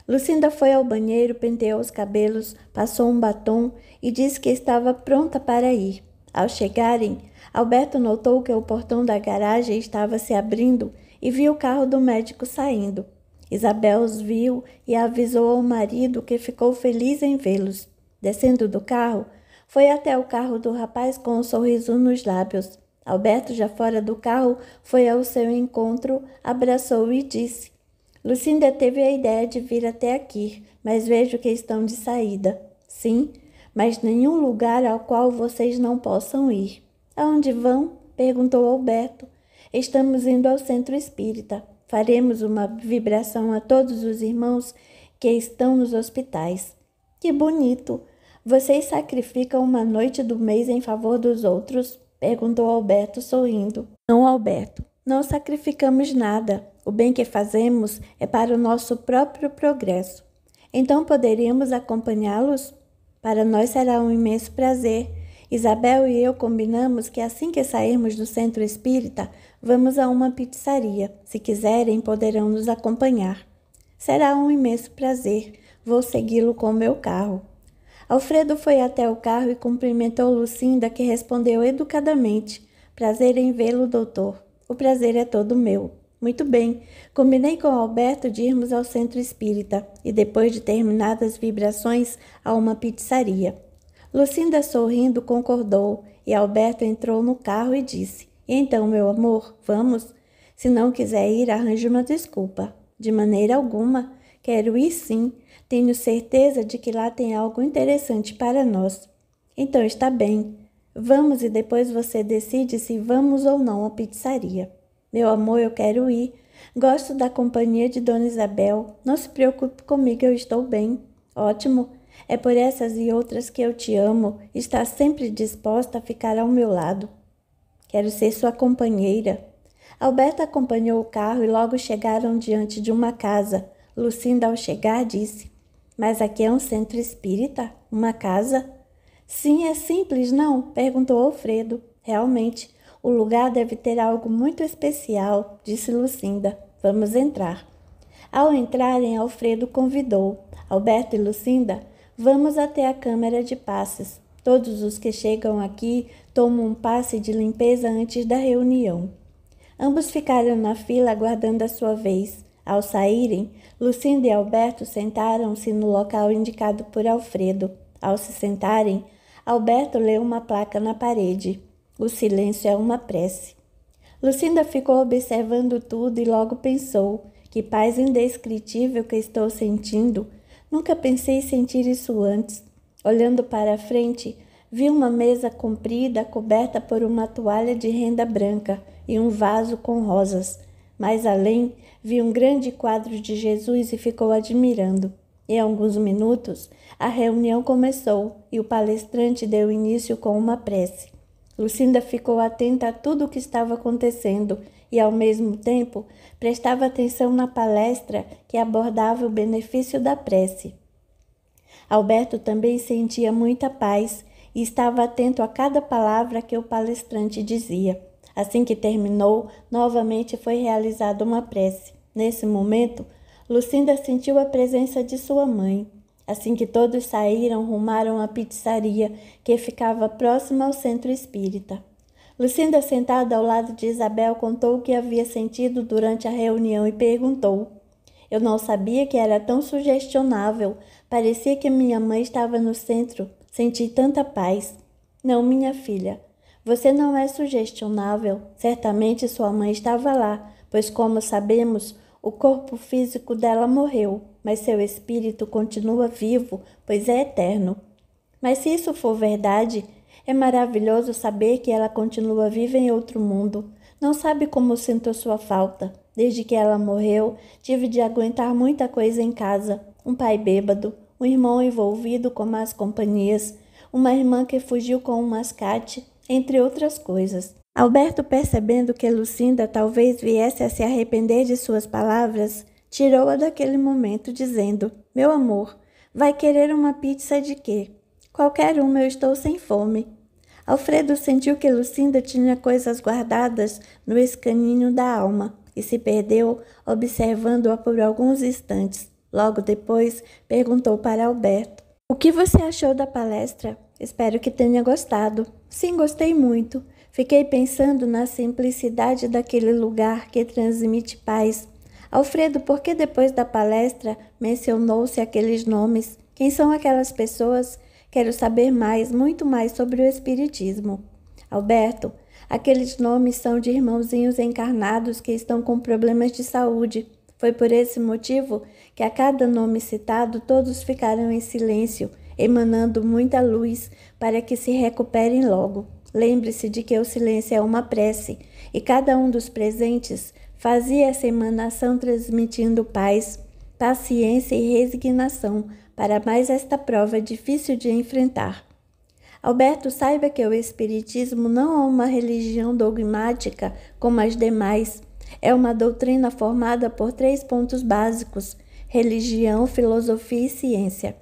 Speaker 1: Lucinda foi ao banheiro, penteou os cabelos, passou um batom e disse que estava pronta para ir. Ao chegarem, Alberto notou que o portão da garagem estava se abrindo e viu o carro do médico saindo. Isabel os viu e avisou ao marido, que ficou feliz em vê-los. Descendo do carro, foi até o carro do rapaz com um sorriso nos lábios. Alberto, já fora do carro, foi ao seu encontro, abraçou-o e disse: Lucinda teve a ideia de vir até aqui, mas vejo que estão de saída. Sim, mas nenhum lugar ao qual vocês não possam ir. Aonde vão? Perguntou Alberto. Estamos indo ao centro espírita. Faremos uma vibração a todos os irmãos que estão nos hospitais. Que bonito! Vocês sacrificam uma noite do mês em favor dos outros? Perguntou Alberto, sorrindo. Não, Alberto, não sacrificamos nada. O bem que fazemos é para o nosso próprio progresso. Então poderíamos acompanhá-los? Para nós será um imenso prazer. Isabel e eu combinamos que assim que sairmos do centro espírita, vamos a uma pizzaria. Se quiserem, poderão nos acompanhar. Será um imenso prazer. Vou segui-lo com o meu carro. Alfredo foi até o carro e cumprimentou Lucinda, que respondeu educadamente: prazer em vê-lo, doutor. O prazer é todo meu. Muito bem, combinei com Alberto de irmos ao centro espírita e, depois de terminadas as vibrações, a uma pizzaria. Lucinda, sorrindo, concordou e Alberto entrou no carro e disse: então, meu amor, vamos? Se não quiser ir, arranje uma desculpa. De maneira alguma. Quero ir sim. Tenho certeza de que lá tem algo interessante para nós. Então está bem. Vamos e depois você decide se vamos ou não à pizzaria. Meu amor, eu quero ir. Gosto da companhia de Dona Isabel. Não se preocupe comigo, eu estou bem. Ótimo. É por essas e outras que eu te amo. Está sempre disposta a ficar ao meu lado. Quero ser sua companheira. Alberto acompanhou o carro e logo chegaram diante de uma casa. Lucinda, ao chegar, disse: mas aqui é um centro espírita? Uma casa? Sim, é simples, não? Perguntou Alfredo. Realmente, o lugar deve ter algo muito especial, disse Lucinda. Vamos entrar. Ao entrarem, Alfredo convidou: Alberto e Lucinda, vamos até a câmara de passes. Todos os que chegam aqui tomam um passe de limpeza antes da reunião. Ambos ficaram na fila aguardando a sua vez. Ao saírem, Lucinda e Alberto sentaram-se no local indicado por Alfredo. Ao se sentarem, Alberto leu uma placa na parede: o silêncio é uma prece. Lucinda ficou observando tudo e logo pensou: que paz indescritível que estou sentindo. Nunca pensei sentir isso antes. Olhando para a frente, vi uma mesa comprida coberta por uma toalha de renda branca e um vaso com rosas. Mais além, vi um grande quadro de Jesus e ficou admirando. Em alguns minutos, a reunião começou e o palestrante deu início com uma prece. Lucinda ficou atenta a tudo o que estava acontecendo e, ao mesmo tempo, prestava atenção na palestra que abordava o benefício da prece. Alberto também sentia muita paz e estava atento a cada palavra que o palestrante dizia. Assim que terminou, novamente foi realizada uma prece. Nesse momento, Lucinda sentiu a presença de sua mãe. Assim que todos saíram, rumaram à pizzaria, que ficava próxima ao centro espírita. Lucinda, sentada ao lado de Isabel, contou o que havia sentido durante a reunião e perguntou: eu não sabia que era tão sugestionável. Parecia que minha mãe estava no centro. Senti tanta paz. Não, minha filha. Você não é sugestionável. Certamente sua mãe estava lá, pois, como sabemos, o corpo físico dela morreu, mas seu espírito continua vivo, pois é eterno. Mas se isso for verdade, é maravilhoso saber que ela continua viva em outro mundo. Não sabe como sinto sua falta. Desde que ela morreu, tive de aguentar muita coisa em casa. Um pai bêbado, um irmão envolvido com más companhias, uma irmã que fugiu com um mascate, entre outras coisas. Alberto, percebendo que Lucinda talvez viesse a se arrepender de suas palavras, tirou-a daquele momento, dizendo: meu amor, vai querer uma pizza de quê? Qualquer uma, eu estou sem fome. Alfredo sentiu que Lucinda tinha coisas guardadas no escaninho da alma e se perdeu observando-a por alguns instantes. Logo depois, perguntou para Alberto: o que você achou da palestra? Espero que tenha gostado. Sim, gostei muito. Fiquei pensando na simplicidade daquele lugar que transmite paz. Alfredo, por que depois da palestra mencionou-se aqueles nomes? Quem são aquelas pessoas? Quero saber mais, muito mais sobre o Espiritismo. Alberto, aqueles nomes são de irmãozinhos encarnados que estão com problemas de saúde. Foi por esse motivo que a cada nome citado todos ficaram em silêncio, emanando muita luz para que se recuperem logo. Lembre-se de que o silêncio é uma prece e cada um dos presentes fazia essa emanação transmitindo paz, paciência e resignação para mais esta prova difícil de enfrentar. Alberto, saiba que o Espiritismo não é uma religião dogmática como as demais. É uma doutrina formada por 3 pontos básicos: religião, filosofia e ciência.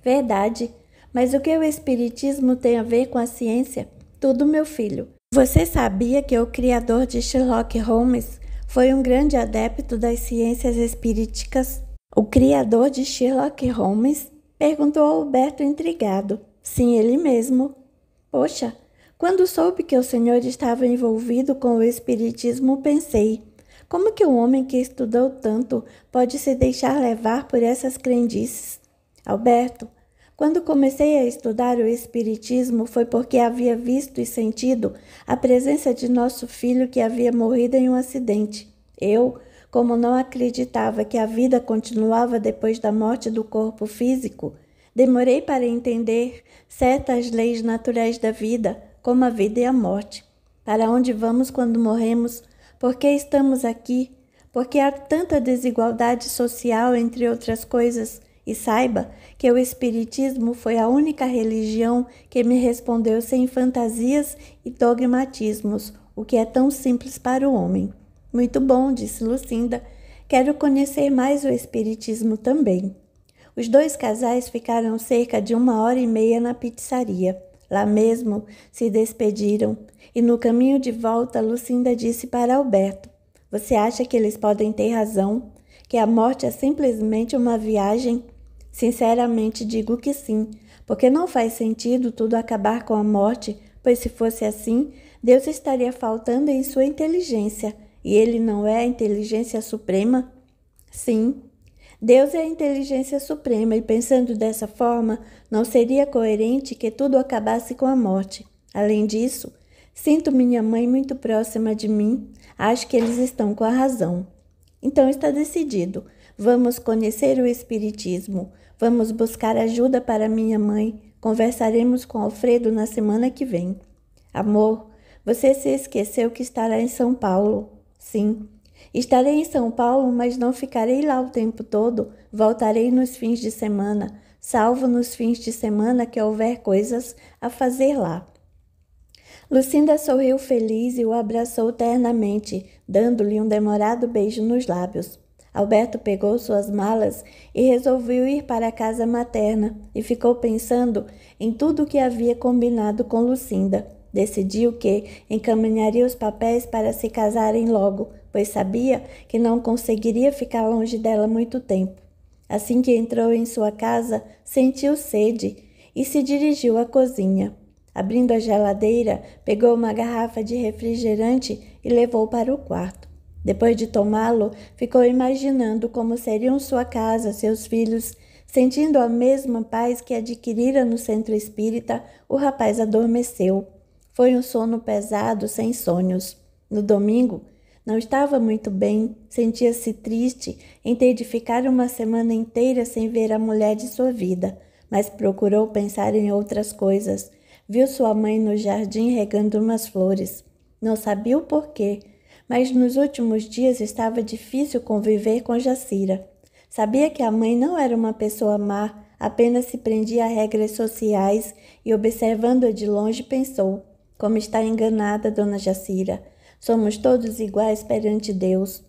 Speaker 1: Verdade. Mas o que o espiritismo tem a ver com a ciência? Tudo, meu filho. Você sabia que o criador de Sherlock Holmes foi um grande adepto das ciências espiríticas? O criador de Sherlock Holmes? Perguntou Alberto intrigado. Sim, ele mesmo. Poxa, quando soube que o senhor estava envolvido com o espiritismo, pensei, como que um homem que estudou tanto pode se deixar levar por essas crendices? Alberto, quando comecei a estudar o espiritismo foi porque havia visto e sentido a presença de nosso filho que havia morrido em um acidente. Eu, como não acreditava que a vida continuava depois da morte do corpo físico, demorei para entender certas leis naturais da vida, como a vida e a morte. Para onde vamos quando morremos? Por que estamos aqui? Porque há tanta desigualdade social, entre outras coisas. E saiba que o Espiritismo foi a única religião que me respondeu sem fantasias e dogmatismos, o que é tão simples para o homem. Muito bom, disse Lucinda. Quero conhecer mais o Espiritismo também. Os dois casais ficaram cerca de 1h30 na pizzaria. Lá mesmo se despediram e no caminho de volta Lucinda disse para Alberto: Você acha que eles podem ter razão? Que a morte é simplesmente uma viagem? Sinceramente digo que sim, porque não faz sentido tudo acabar com a morte, pois se fosse assim, Deus estaria faltando em sua inteligência, e ele não é a inteligência suprema? Sim, Deus é a inteligência suprema e pensando dessa forma, não seria coerente que tudo acabasse com a morte. Além disso, sinto minha mãe muito próxima de mim, acho que eles estão com a razão. Então está decidido, vamos conhecer o Espiritismo, vamos buscar ajuda para minha mãe, conversaremos com Alfredo na semana que vem. Amor, você se esqueceu que estará em São Paulo? Sim. Estarei em São Paulo, mas não ficarei lá o tempo todo. Voltarei nos fins de semana, salvo nos fins de semana que houver coisas a fazer lá. Lucinda sorriu feliz e o abraçou ternamente, dando-lhe um demorado beijo nos lábios. Alberto pegou suas malas e resolveu ir para a casa materna e ficou pensando em tudo o que havia combinado com Lucinda. Decidiu que encaminharia os papéis para se casarem logo, pois sabia que não conseguiria ficar longe dela muito tempo. Assim que entrou em sua casa, sentiu sede e se dirigiu à cozinha. Abrindo a geladeira, pegou uma garrafa de refrigerante e levou para o quarto. Depois de tomá-lo, ficou imaginando como seriam sua casa, seus filhos. Sentindo a mesma paz que adquirira no centro espírita, o rapaz adormeceu. Foi um sono pesado, sem sonhos. No domingo, não estava muito bem, sentia-se triste em ter de ficar uma semana inteira sem ver a mulher de sua vida, mas procurou pensar em outras coisas. Viu sua mãe no jardim regando umas flores. Não sabia o porquê, mas nos últimos dias estava difícil conviver com Jacira. Sabia que a mãe não era uma pessoa má, apenas se prendia a regras sociais e, observando-a de longe, pensou: como está enganada, dona Jacira. Somos todos iguais perante Deus.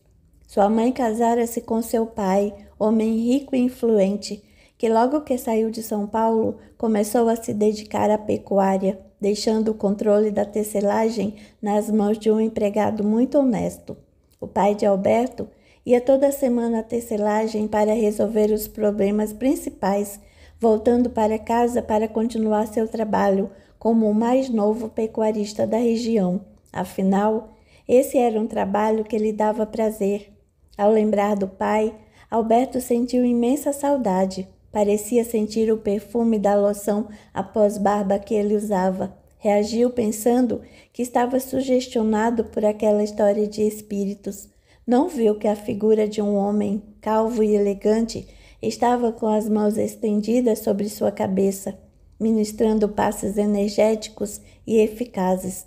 Speaker 1: Sua mãe casara-se com seu pai, homem rico e influente, que logo que saiu de São Paulo, começou a se dedicar à pecuária, deixando o controle da tecelagem nas mãos de um empregado muito honesto. O pai de Alberto ia toda semana à tecelagem para resolver os problemas principais, voltando para casa para continuar seu trabalho como o mais novo pecuarista da região. Afinal, esse era um trabalho que lhe dava prazer. Ao lembrar do pai, Alberto sentiu imensa saudade. Parecia sentir o perfume da loção após barba que ele usava. Reagiu pensando que estava sugestionado por aquela história de espíritos. Não viu que a figura de um homem, calvo e elegante, estava com as mãos estendidas sobre sua cabeça, ministrando passos energéticos e eficazes.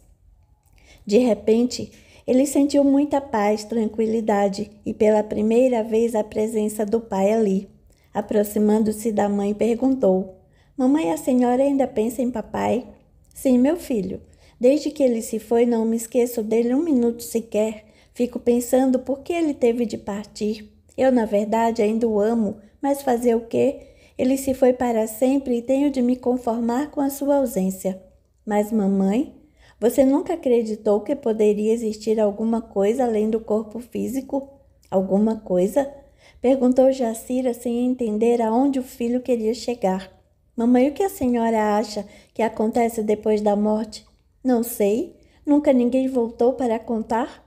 Speaker 1: De repente, ele sentiu muita paz, tranquilidade e pela primeira vez a presença do pai ali. Aproximando-se da mãe, perguntou: Mamãe, a senhora ainda pensa em papai? Sim, meu filho. Desde que ele se foi, não me esqueço dele um minuto sequer. Fico pensando por que ele teve de partir. Eu, na verdade, ainda o amo, mas fazer o quê? Ele se foi para sempre e tenho de me conformar com a sua ausência. Mas, mamãe, você nunca acreditou que poderia existir alguma coisa além do corpo físico? Alguma coisa? Perguntou Jacira sem entender aonde o filho queria chegar. Mamãe, o que a senhora acha que acontece depois da morte? Não sei. Nunca ninguém voltou para contar?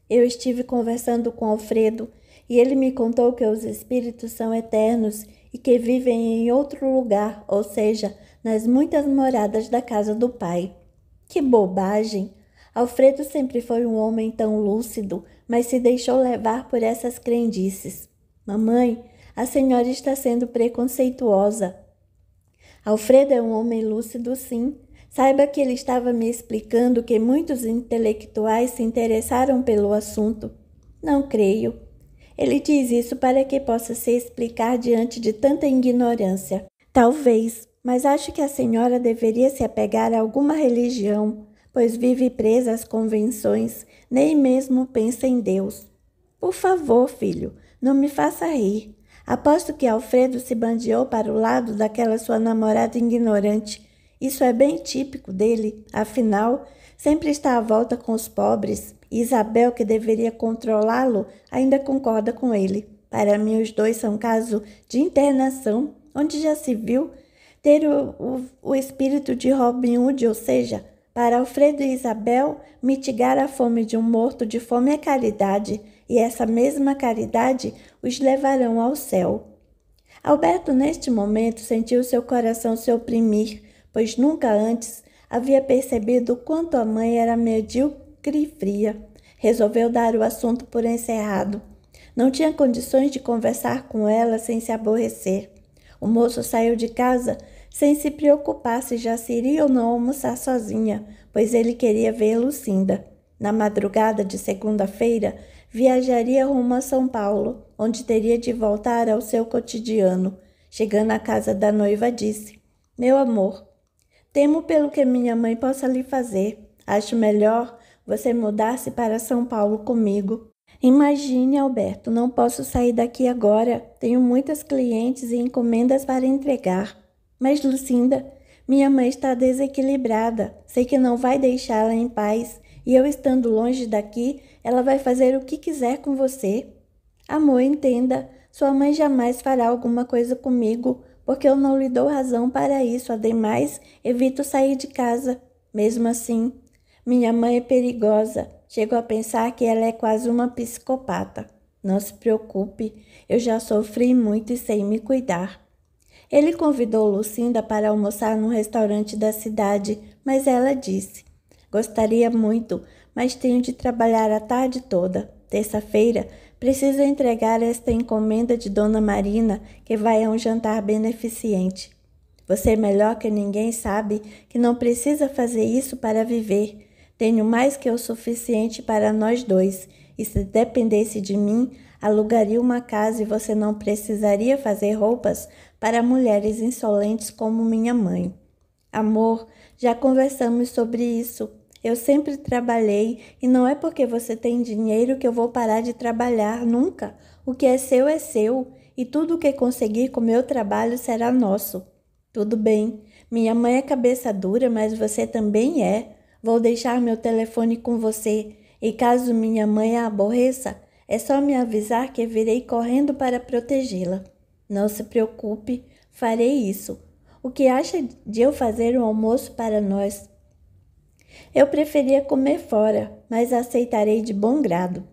Speaker 1: Eu estive conversando com Alfredo e ele me contou que os espíritos são eternos e que vivem em outro lugar, ou seja, nas muitas moradas da casa do Pai. Que bobagem! Alfredo sempre foi um homem tão lúcido, mas se deixou levar por essas crendices. Mamãe, a senhora está sendo preconceituosa. Alfredo é um homem lúcido, sim. Saiba que ele estava me explicando que muitos intelectuais se interessaram pelo assunto. Não creio. Ele diz isso para que possa se explicar diante de tanta ignorância. Talvez, mas acho que a senhora deveria se apegar a alguma religião, pois vive presa às convenções, nem mesmo pensa em Deus. Por favor, filho, não me faça rir. Aposto que Alfredo se bandeou para o lado daquela sua namorada ignorante. Isso é bem típico dele, afinal, sempre está à volta com os pobres. E Isabel, que deveria controlá-lo, ainda concorda com ele. Para mim, os dois são caso de internação, onde já se viu ter o espírito de Robin Hood, ou seja, para Alfredo e Isabel, mitigar a fome de um morto de fome é caridade, e essa mesma caridade os levarão ao céu. Alberto, neste momento, sentiu seu coração se oprimir, pois nunca antes havia percebido o quanto a mãe era medíocre e fria. Resolveu dar o assunto por encerrado. Não tinha condições de conversar com ela sem se aborrecer. O moço saiu de casa sem se preocupar se já se iria ou não almoçar sozinha, pois ele queria ver Lucinda. Na madrugada de segunda-feira, viajaria rumo a São Paulo, onde teria de voltar ao seu cotidiano. Chegando à casa da noiva, disse: Meu amor, temo pelo que minha mãe possa lhe fazer. Acho melhor você mudar-se para São Paulo comigo. Imagine, Alberto, não posso sair daqui agora. Tenho muitas clientes e encomendas para entregar. Mas, Lucinda, minha mãe está desequilibrada. Sei que não vai deixá-la em paz. E eu estando longe daqui, ela vai fazer o que quiser com você. Amor, entenda, sua mãe jamais fará alguma coisa comigo, porque eu não lhe dou razão para isso. Ademais, evito sair de casa. Mesmo assim, minha mãe é perigosa. Chego a pensar que ela é quase uma psicopata. Não se preocupe, eu já sofri muito e sei me cuidar. Ele convidou Lucinda para almoçar num restaurante da cidade, mas ela disse: Gostaria muito, mas tenho de trabalhar a tarde toda. Terça-feira, preciso entregar esta encomenda de Dona Marina, que vai a um jantar beneficente. Você melhor que ninguém sabe que não precisa fazer isso para viver. Tenho mais que o suficiente para nós dois, e se dependesse de mim, alugaria uma casa e você não precisaria fazer roupas para mulheres insolentes como minha mãe. Amor, já conversamos sobre isso. Eu sempre trabalhei e não é porque você tem dinheiro que eu vou parar de trabalhar, nunca. O que é seu e tudo o que conseguir com meu trabalho será nosso. Tudo bem, minha mãe é cabeça dura, mas você também é. Vou deixar meu telefone com você e caso minha mãe a aborreça, é só me avisar que virei correndo para protegê-la. Não se preocupe, farei isso. O que acha de eu fazer um almoço para nós? Eu preferia comer fora, mas aceitarei de bom grado.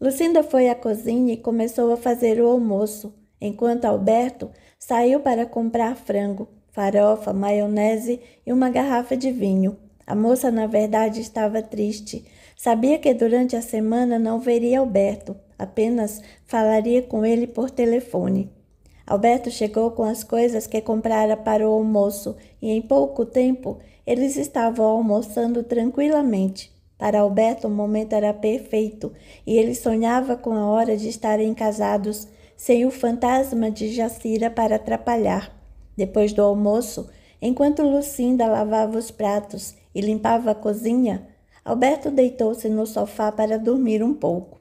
Speaker 1: Lucinda foi à cozinha e começou a fazer o almoço, enquanto Alberto saiu para comprar frango, farofa, maionese e uma garrafa de vinho. A moça, na verdade, estava triste. Sabia que durante a semana não veria Alberto, apenas falaria com ele por telefone. Alberto chegou com as coisas que comprara para o almoço e em pouco tempo eles estavam almoçando tranquilamente. Para Alberto o momento era perfeito e ele sonhava com a hora de estarem casados, sem o fantasma de Jacira para atrapalhar. Depois do almoço, enquanto Lucinda lavava os pratos e limpava a cozinha, Alberto deitou-se no sofá para dormir um pouco.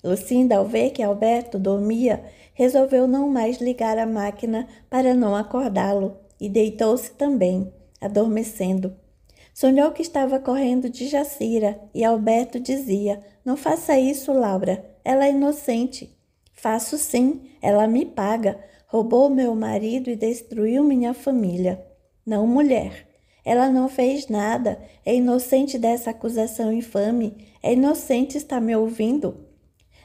Speaker 1: Lucinda, ao ver que Alberto dormia, resolveu não mais ligar a máquina para não acordá-lo e deitou-se também, adormecendo. Sonhou que estava correndo de Jacira e Alberto dizia: "Não faça isso, Laura, ela é inocente." "Faço sim, ela me paga. Roubou meu marido e destruiu minha família." "Não, mulher. Ela não fez nada. É inocente dessa acusação infame. É inocente, está me ouvindo?"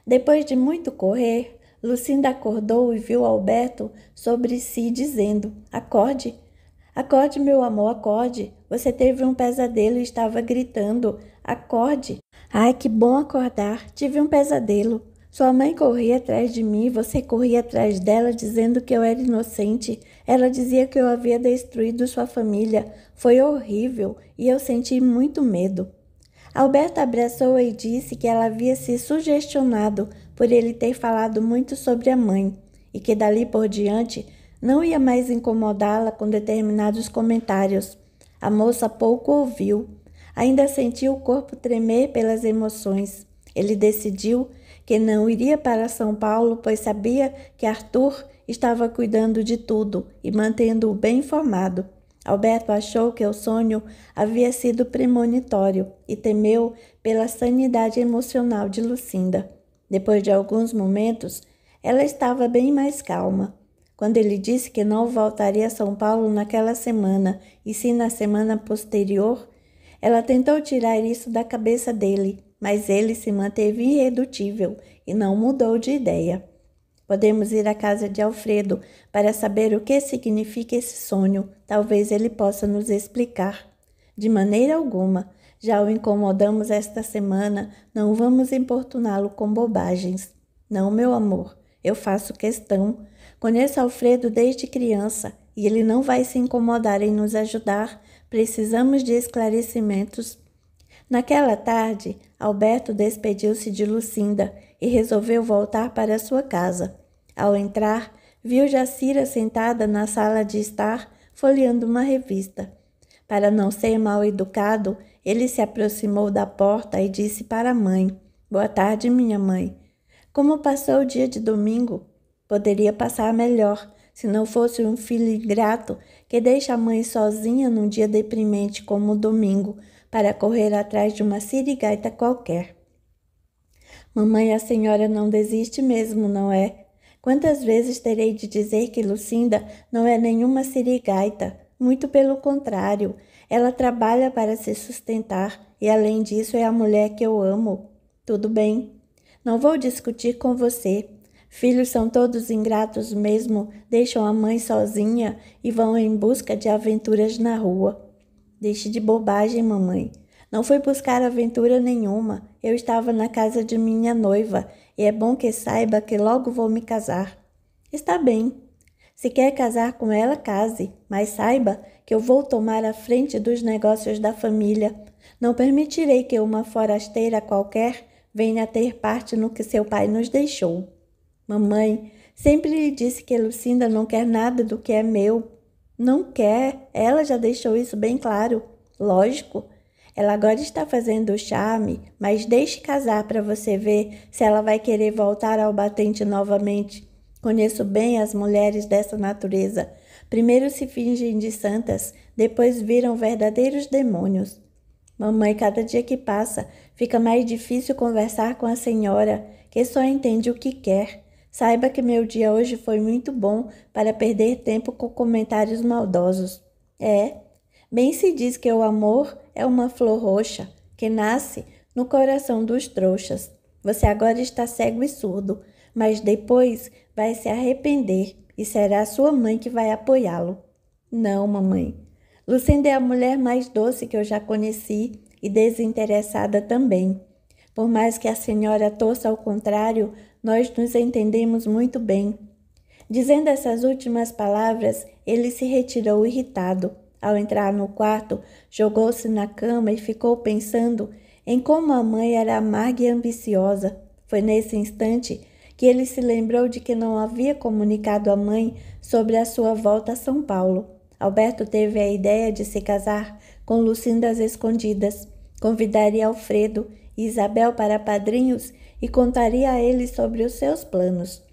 Speaker 1: Depois de muito correr, Lucinda acordou e viu Alberto sobre si dizendo: "Acorde. Acorde, meu amor, acorde. Você teve um pesadelo e estava gritando. Acorde." "Ai, que bom acordar. Tive um pesadelo. Sua mãe corria atrás de mim, você corria atrás dela dizendo que eu era inocente. Ela dizia que eu havia destruído sua família. Foi horrível e eu senti muito medo." Alberto abraçou-a e disse que ela havia se sugestionado por ele ter falado muito sobre a mãe e que dali por diante não ia mais incomodá-la com determinados comentários. A moça pouco ouviu. Ainda sentiu o corpo tremer pelas emoções. Ele decidiu que não iria para São Paulo, pois sabia que Arthur estava cuidando de tudo e mantendo-o bem informado. Alberto achou que o sonho havia sido premonitório e temeu pela sanidade emocional de Lucinda. Depois de alguns momentos, ela estava bem mais calma. Quando ele disse que não voltaria a São Paulo naquela semana, e sim na semana posterior, ela tentou tirar isso da cabeça dele, mas ele se manteve irredutível e não mudou de ideia. Podemos ir à casa de Alfredo para saber o que significa esse sonho. Talvez ele possa nos explicar. De maneira alguma, já o incomodamos esta semana, não vamos importuná-lo com bobagens. Não, meu amor, eu faço questão. Conheço Alfredo desde criança e ele não vai se incomodar em nos ajudar. Precisamos de esclarecimentos. Naquela tarde, Alberto despediu-se de Lucinda e resolveu voltar para sua casa. Ao entrar, viu Jacira sentada na sala de estar, folheando uma revista. Para não ser mal educado, ele se aproximou da porta e disse para a mãe: "Boa tarde, minha mãe. Como passou o dia de domingo?" Poderia passar melhor, se não fosse um filho ingrato que deixa a mãe sozinha num dia deprimente como o domingo, para correr atrás de uma sirigaita qualquer. "Mamãe, a senhora não desiste mesmo, não é? Quantas vezes terei de dizer que Lucinda não é nenhuma sirigaita? Muito pelo contrário, ela trabalha para se sustentar e, além disso, é a mulher que eu amo." "Tudo bem, não vou discutir com você. Filhos são todos ingratos mesmo, deixam a mãe sozinha e vão em busca de aventuras na rua." "Deixe de bobagem, mamãe. Não fui buscar aventura nenhuma. Eu estava na casa de minha noiva e é bom que saiba que logo vou me casar." "Está bem. Se quer casar com ela, case, mas saiba que eu vou tomar a frente dos negócios da família. Não permitirei que uma forasteira qualquer venha ter parte no que seu pai nos deixou." "Mamãe, sempre lhe disse que Lucinda não quer nada do que é meu." "Não quer, ela já deixou isso bem claro." "Lógico, ela agora está fazendo o charme, mas deixe casar para você ver se ela vai querer voltar ao batente novamente. Conheço bem as mulheres dessa natureza. Primeiro se fingem de santas, depois viram verdadeiros demônios." "Mamãe, cada dia que passa, fica mais difícil conversar com a senhora, que só entende o que quer. Saiba que meu dia hoje foi muito bom para perder tempo com comentários maldosos." "É, bem se diz que o amor é uma flor roxa que nasce no coração dos trouxas. Você agora está cego e surdo, mas depois vai se arrepender e será sua mãe que vai apoiá-lo." "Não, mamãe. Lucinda é a mulher mais doce que eu já conheci e desinteressada também. Por mais que a senhora torça ao contrário, nós nos entendemos muito bem." Dizendo essas últimas palavras, ele se retirou irritado. Ao entrar no quarto, jogou-se na cama e ficou pensando em como a mãe era amarga e ambiciosa. Foi nesse instante que ele se lembrou de que não havia comunicado à mãe sobre a sua volta a São Paulo. Alberto teve a ideia de se casar com Lucinda às escondidas. Convidaria Alfredo e Isabel para padrinhos e contaria a eles sobre os seus planos.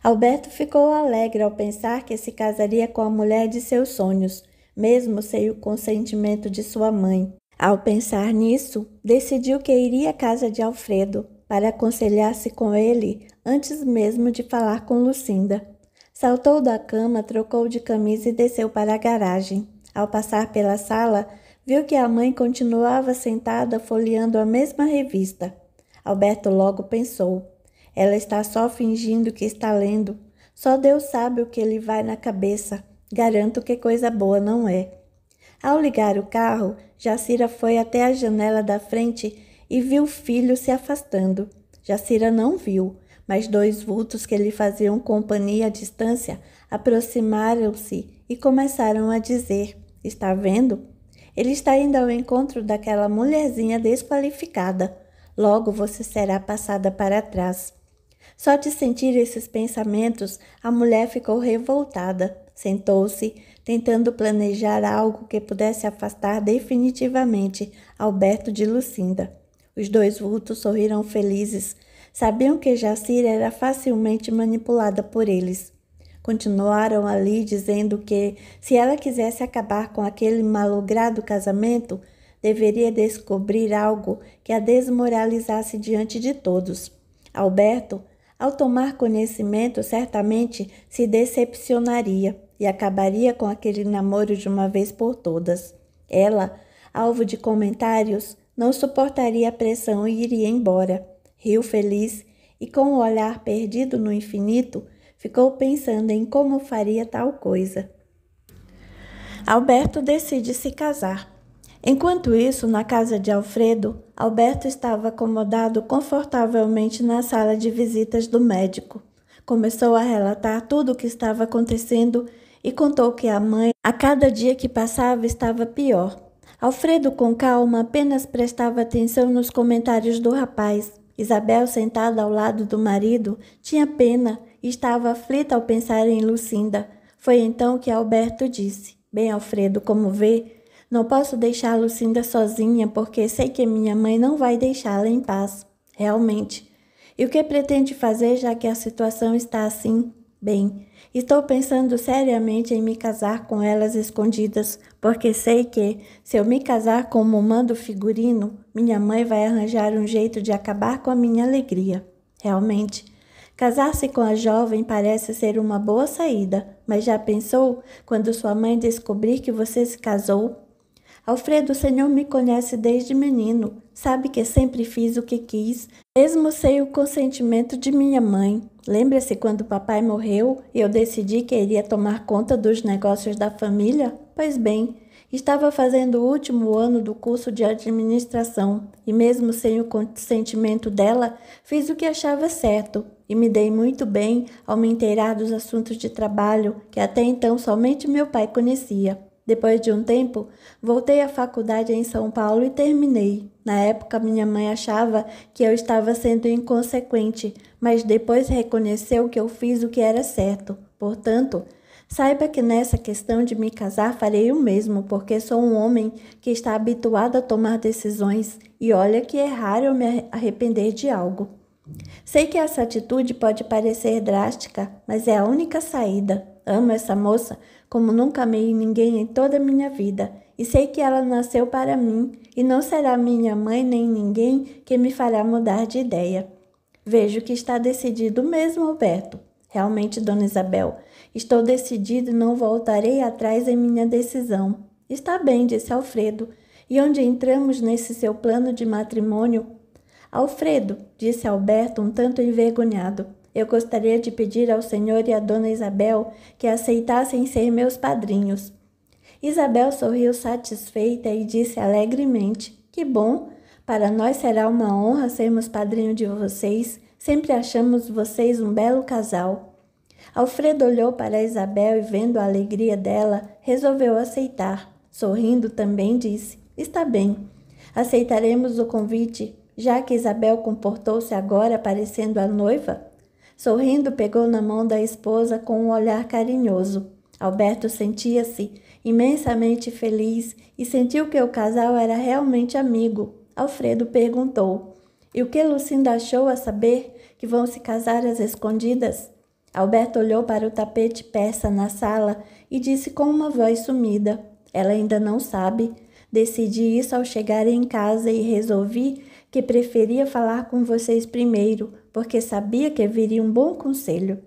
Speaker 1: Alberto ficou alegre ao pensar que se casaria com a mulher de seus sonhos, mesmo sem o consentimento de sua mãe. Ao pensar nisso, decidiu que iria à casa de Alfredo para aconselhar-se com ele antes mesmo de falar com Lucinda. Saltou da cama, trocou de camisa e desceu para a garagem. Ao passar pela sala, viu que a mãe continuava sentada folheando a mesma revista. Alberto logo pensou: ela está só fingindo que está lendo. Só Deus sabe o que lhe vai na cabeça. Garanto que coisa boa não é. Ao ligar o carro, Jacira foi até a janela da frente e viu o filho se afastando. Jacira não viu, mas dois vultos que lhe faziam companhia à distância aproximaram-se e começaram a dizer: está vendo? Ele está indo ao encontro daquela mulherzinha desqualificada. Logo você será passada para trás. Só de sentir esses pensamentos, a mulher ficou revoltada. Sentou-se, tentando planejar algo que pudesse afastar definitivamente Alberto de Lucinda. Os dois vultos sorriram felizes. Sabiam que Jacira era facilmente manipulada por eles. Continuaram ali dizendo que, se ela quisesse acabar com aquele malogrado casamento, deveria descobrir algo que a desmoralizasse diante de todos. Alberto, ao tomar conhecimento, certamente se decepcionaria e acabaria com aquele namoro de uma vez por todas. Ela, alvo de comentários, não suportaria a pressão e iria embora. Riu feliz e, com o olhar perdido no infinito, ficou pensando em como faria tal coisa. Alberto decide se casar. Enquanto isso, na casa de Alfredo, Alberto estava acomodado confortavelmente na sala de visitas do médico. Começou a relatar tudo o que estava acontecendo e contou que a mãe, a cada dia que passava, estava pior. Alfredo, com calma, apenas prestava atenção nos comentários do rapaz. Isabel, sentada ao lado do marido, tinha pena e estava aflita ao pensar em Lucinda. Foi então que Alberto disse: bem, Alfredo, como vê, não posso deixar Lucinda sozinha porque sei que minha mãe não vai deixá-la em paz. Realmente. E o que pretende fazer já que a situação está assim? Bem, estou pensando seriamente em me casar com elas escondidas, porque sei que, se eu me casar como manda o figurino, minha mãe vai arranjar um jeito de acabar com a minha alegria. Realmente, casar-se com a jovem parece ser uma boa saída, mas já pensou quando sua mãe descobrir que você se casou? Alfredo, o senhor me conhece desde menino, sabe que sempre fiz o que quis, mesmo sem o consentimento de minha mãe. Lembra-se quando papai morreu e eu decidi que iria tomar conta dos negócios da família? Pois bem, estava fazendo o último ano do curso de administração e mesmo sem o consentimento dela, fiz o que achava certo e me dei muito bem ao me inteirar dos assuntos de trabalho que até então somente meu pai conhecia. Depois de um tempo, voltei à faculdade em São Paulo e terminei. Na época, minha mãe achava que eu estava sendo inconsequente, mas depois reconheceu que eu fiz o que era certo. Portanto, saiba que nessa questão de me casar farei o mesmo, porque sou um homem que está habituado a tomar decisões e olha que é raro eu me arrepender de algo. Sei que essa atitude pode parecer drástica, mas é a única saída. Amo essa moça como nunca amei ninguém em toda a minha vida, e sei que ela nasceu para mim, e não será minha mãe nem ninguém que me fará mudar de ideia. Vejo que está decidido mesmo, Alberto. Realmente, dona Isabel, estou decidido e não voltarei atrás em minha decisão. Está bem, disse Alfredo. E onde entramos nesse seu plano de matrimônio? Alfredo, disse Alberto um tanto envergonhado, eu gostaria de pedir ao senhor e à dona Isabel que aceitassem ser meus padrinhos. Isabel sorriu satisfeita e disse alegremente: que bom, para nós será uma honra sermos padrinho de vocês, sempre achamos vocês um belo casal. Alfredo olhou para Isabel e, vendo a alegria dela, resolveu aceitar. Sorrindo também disse: está bem, aceitaremos o convite, já que Isabel comportou-se agora parecendo a noiva. Sorrindo, pegou na mão da esposa com um olhar carinhoso. Alberto sentia-se imensamente feliz e sentiu que o casal era realmente amigo. Alfredo perguntou: e o que Lucinda achou a saber que vão se casar às escondidas? Alberto olhou para o tapete persa na sala e disse com uma voz sumida: ela ainda não sabe. Decidi isso ao chegar em casa e resolvi que preferia falar com vocês primeiro, porque sabia que viria um bom conselho.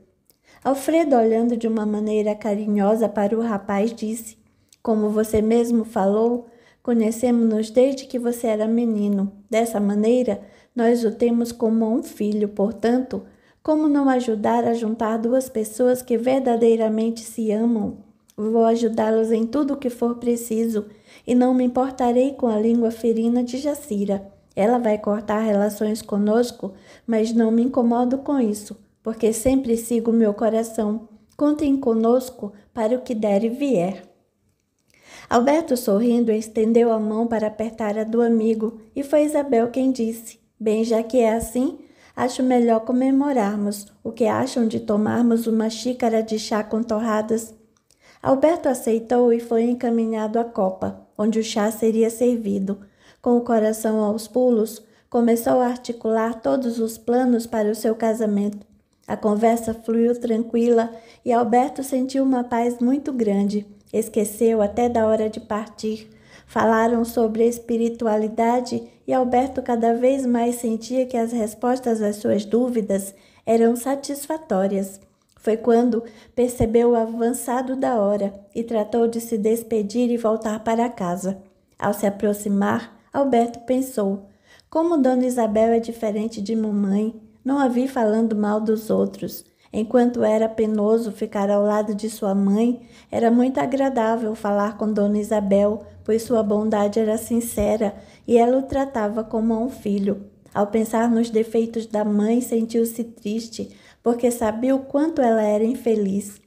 Speaker 1: Alfredo, olhando de uma maneira carinhosa para o rapaz, disse: como você mesmo falou, conhecemos-nos desde que você era menino. Dessa maneira, nós o temos como um filho, portanto, como não ajudar a juntar duas pessoas que verdadeiramente se amam? Vou ajudá-los em tudo o que for preciso e não me importarei com a língua ferina de Jacira. Ela vai cortar relações conosco, mas não me incomodo com isso, porque sempre sigo meu coração. Contem conosco para o que der e vier. Alberto, sorrindo, estendeu a mão para apertar a do amigo e foi Isabel quem disse: bem, já que é assim, acho melhor comemorarmos. O que acham de tomarmos uma xícara de chá com torradas? Alberto aceitou e foi encaminhado à copa, onde o chá seria servido. Com o coração aos pulos, começou a articular todos os planos para o seu casamento. A conversa fluiu tranquila e Alberto sentiu uma paz muito grande. Esqueceu até da hora de partir. Falaram sobre espiritualidade e Alberto cada vez mais sentia que as respostas às suas dúvidas eram satisfatórias. Foi quando percebeu o avançado da hora e tratou de se despedir e voltar para casa. Ao se aproximar, Alberto pensou: como Dona Isabel é diferente de mamãe, não a vi falando mal dos outros. Enquanto era penoso ficar ao lado de sua mãe, era muito agradável falar com Dona Isabel, pois sua bondade era sincera e ela o tratava como a um filho. Ao pensar nos defeitos da mãe, sentiu-se triste, porque sabia o quanto ela era infeliz.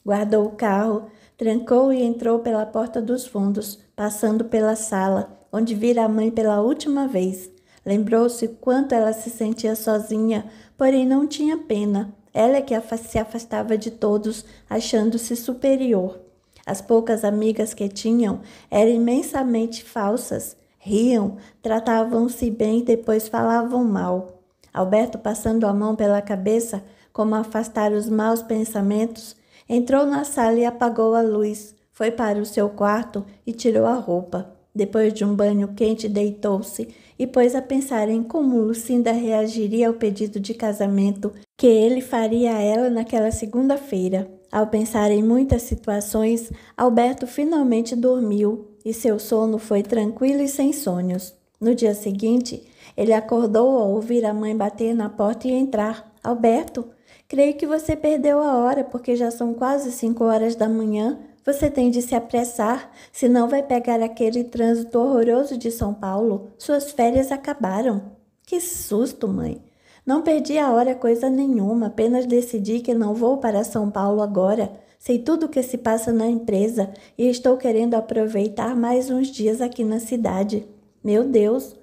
Speaker 1: Guardou o carro, trancou e entrou pela porta dos fundos, passando pela sala, onde vira a mãe pela última vez. Lembrou-se quanto ela se sentia sozinha, porém não tinha pena. Ela é que se afastava de todos, achando-se superior. As poucas amigas que tinham eram imensamente falsas. Riam, tratavam-se bem e depois falavam mal. Alberto, passando a mão pela cabeça, como afastar os maus pensamentos, entrou na sala e apagou a luz. Foi para o seu quarto e tirou a roupa. Depois de um banho quente, deitou-se e pôs a pensar em como Lucinda reagiria ao pedido de casamento que ele faria a ela naquela segunda-feira. Ao pensar em muitas situações, Alberto finalmente dormiu e seu sono foi tranquilo e sem sonhos. No dia seguinte, ele acordou ao ouvir a mãe bater na porta e entrar. Alberto, creio que você perdeu a hora, porque já são quase 5 horas da manhã. Você tem de se apressar, senão vai pegar aquele trânsito horroroso de São Paulo. Suas férias acabaram. Que susto, mãe! Não perdi a hora coisa nenhuma, apenas decidi que não vou para São Paulo agora. Sei tudo o que se passa na empresa e estou querendo aproveitar mais uns dias aqui na cidade. Meu Deus!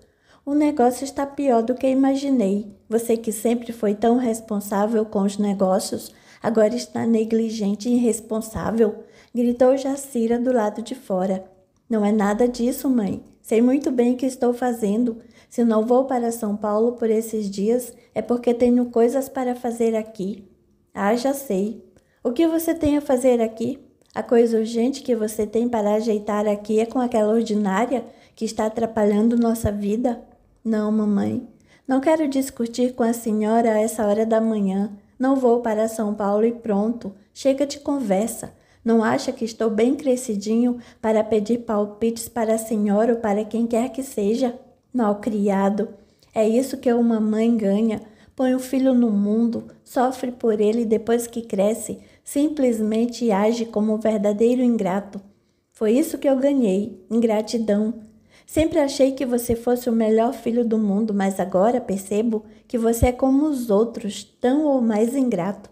Speaker 1: O negócio está pior do que imaginei. Você que sempre foi tão responsável com os negócios, agora está negligente e irresponsável, gritou Jacira do lado de fora. Não é nada disso, mãe. Sei muito bem o que estou fazendo. Se não vou para São Paulo por esses dias, é porque tenho coisas para fazer aqui. Ah, já sei. O que você tem a fazer aqui? A coisa urgente que você tem para ajeitar aqui é com aquela ordinária que está atrapalhando nossa vida? Não, mamãe. Não quero discutir com a senhora a essa hora da manhã. Não vou para São Paulo e pronto. Chega de conversa. Não acha que estou bem crescidinho para pedir palpites para a senhora ou para quem quer que seja? Malcriado. É isso que uma mãe ganha. Põe o filho no mundo, sofre por ele e depois que cresce, simplesmente age como um verdadeiro ingrato. Foi isso que eu ganhei, ingratidão. Sempre achei que você fosse o melhor filho do mundo, mas agora percebo que você é como os outros, tão ou mais ingrato.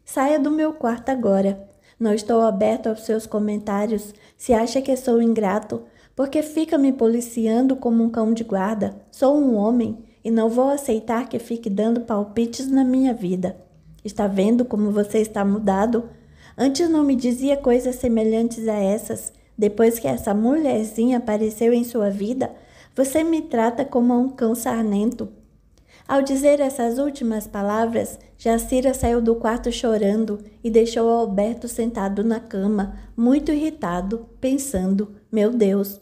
Speaker 1: Saia do meu quarto agora. Não estou aberto aos seus comentários. Se acha que sou ingrato, porque fica me policiando como um cão de guarda. Sou um homem e não vou aceitar que fique dando palpites na minha vida. Está vendo como você está mudado? Antes não me dizia coisas semelhantes a essas. Depois que essa mulherzinha apareceu em sua vida, Você me trata como um cão sarnento. Ao dizer essas últimas palavras, Jacira saiu do quarto chorando e deixou Alberto sentado na cama, muito irritado, pensando: meu Deus,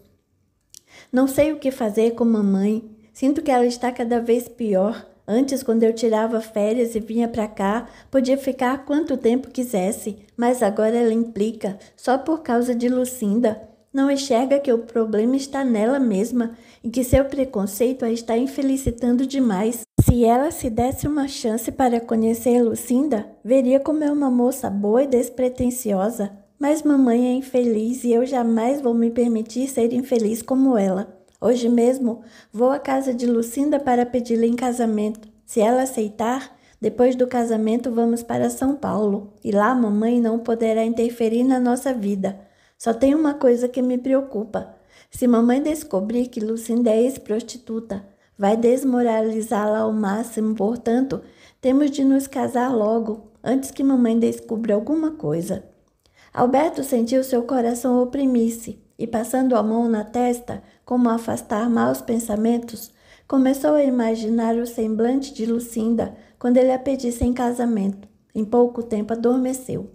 Speaker 1: não sei o que fazer com mamãe. Sinto que ela está cada vez pior. Antes, quando eu tirava férias e vinha para cá, podia ficar quanto tempo quisesse, mas agora ela implica, só por causa de Lucinda. Não enxerga que o problema está nela mesma e que seu preconceito a está infelicitando demais. Se ela se desse uma chance para conhecer Lucinda, veria como é uma moça boa e despretensiosa. Mas mamãe é infeliz e eu jamais vou me permitir ser infeliz como ela. Hoje mesmo vou à casa de Lucinda para pedi-la em casamento. Se ela aceitar, depois do casamento vamos para São Paulo. E lá mamãe não poderá interferir na nossa vida. Só tem uma coisa que me preocupa. Se mamãe descobrir que Lucinda é ex-prostituta, vai desmoralizá-la ao máximo. Portanto, temos de nos casar logo, antes que mamãe descubra alguma coisa. Alberto sentiu seu coração oprimir-se e, passando a mão na testa, como afastar maus pensamentos, começou a imaginar o semblante de Lucinda quando ele a pedisse em casamento. Em pouco tempo adormeceu.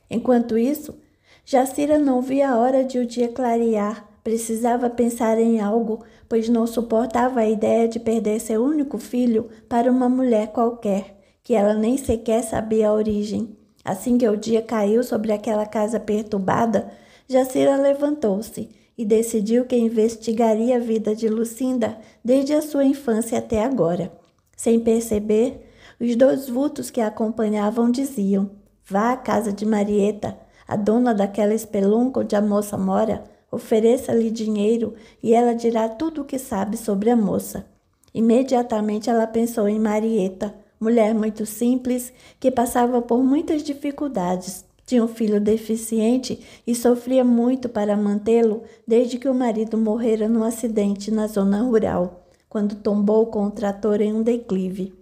Speaker 1: Enquanto isso, Jacira não via a hora de o dia clarear. Precisava pensar em algo, pois não suportava a ideia de perder seu único filho para uma mulher qualquer, que ela nem sequer sabia a origem. Assim que o dia caiu sobre aquela casa perturbada, Jacira levantou-se e decidiu que investigaria a vida de Lucinda desde a sua infância até agora. Sem perceber, os dois vultos que a acompanhavam diziam: vá à casa de Marieta, a dona daquela espelunca onde a moça mora, ofereça-lhe dinheiro e ela dirá tudo o que sabe sobre a moça. Imediatamente ela pensou em Marieta, mulher muito simples, que passava por muitas dificuldades. Tinha um filho deficiente e sofria muito para mantê-lo desde que o marido morrera num acidente na zona rural, quando tombou com o trator em um declive.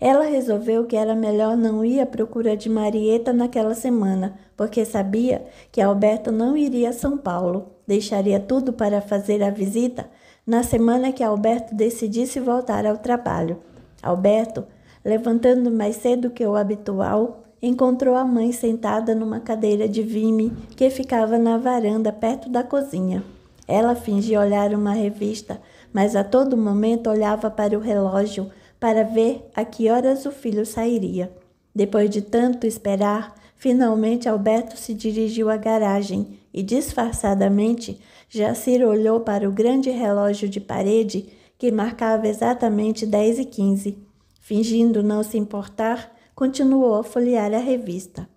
Speaker 1: Ela resolveu que era melhor não ir à procura de Marieta naquela semana, porque sabia que Alberto não iria a São Paulo. Deixaria tudo para fazer a visita na semana que Alberto decidisse voltar ao trabalho. Alberto, levantando mais cedo que o habitual, encontrou a mãe sentada numa cadeira de vime que ficava na varanda perto da cozinha. Ela fingia olhar uma revista, mas a todo momento olhava para o relógio para ver a que horas o filho sairia. Depois de tanto esperar, finalmente Alberto se dirigiu à garagem e, disfarçadamente, Jacira olhou para o grande relógio de parede que marcava exatamente 10h15. Fingindo não se importar, continuou a folhear a revista.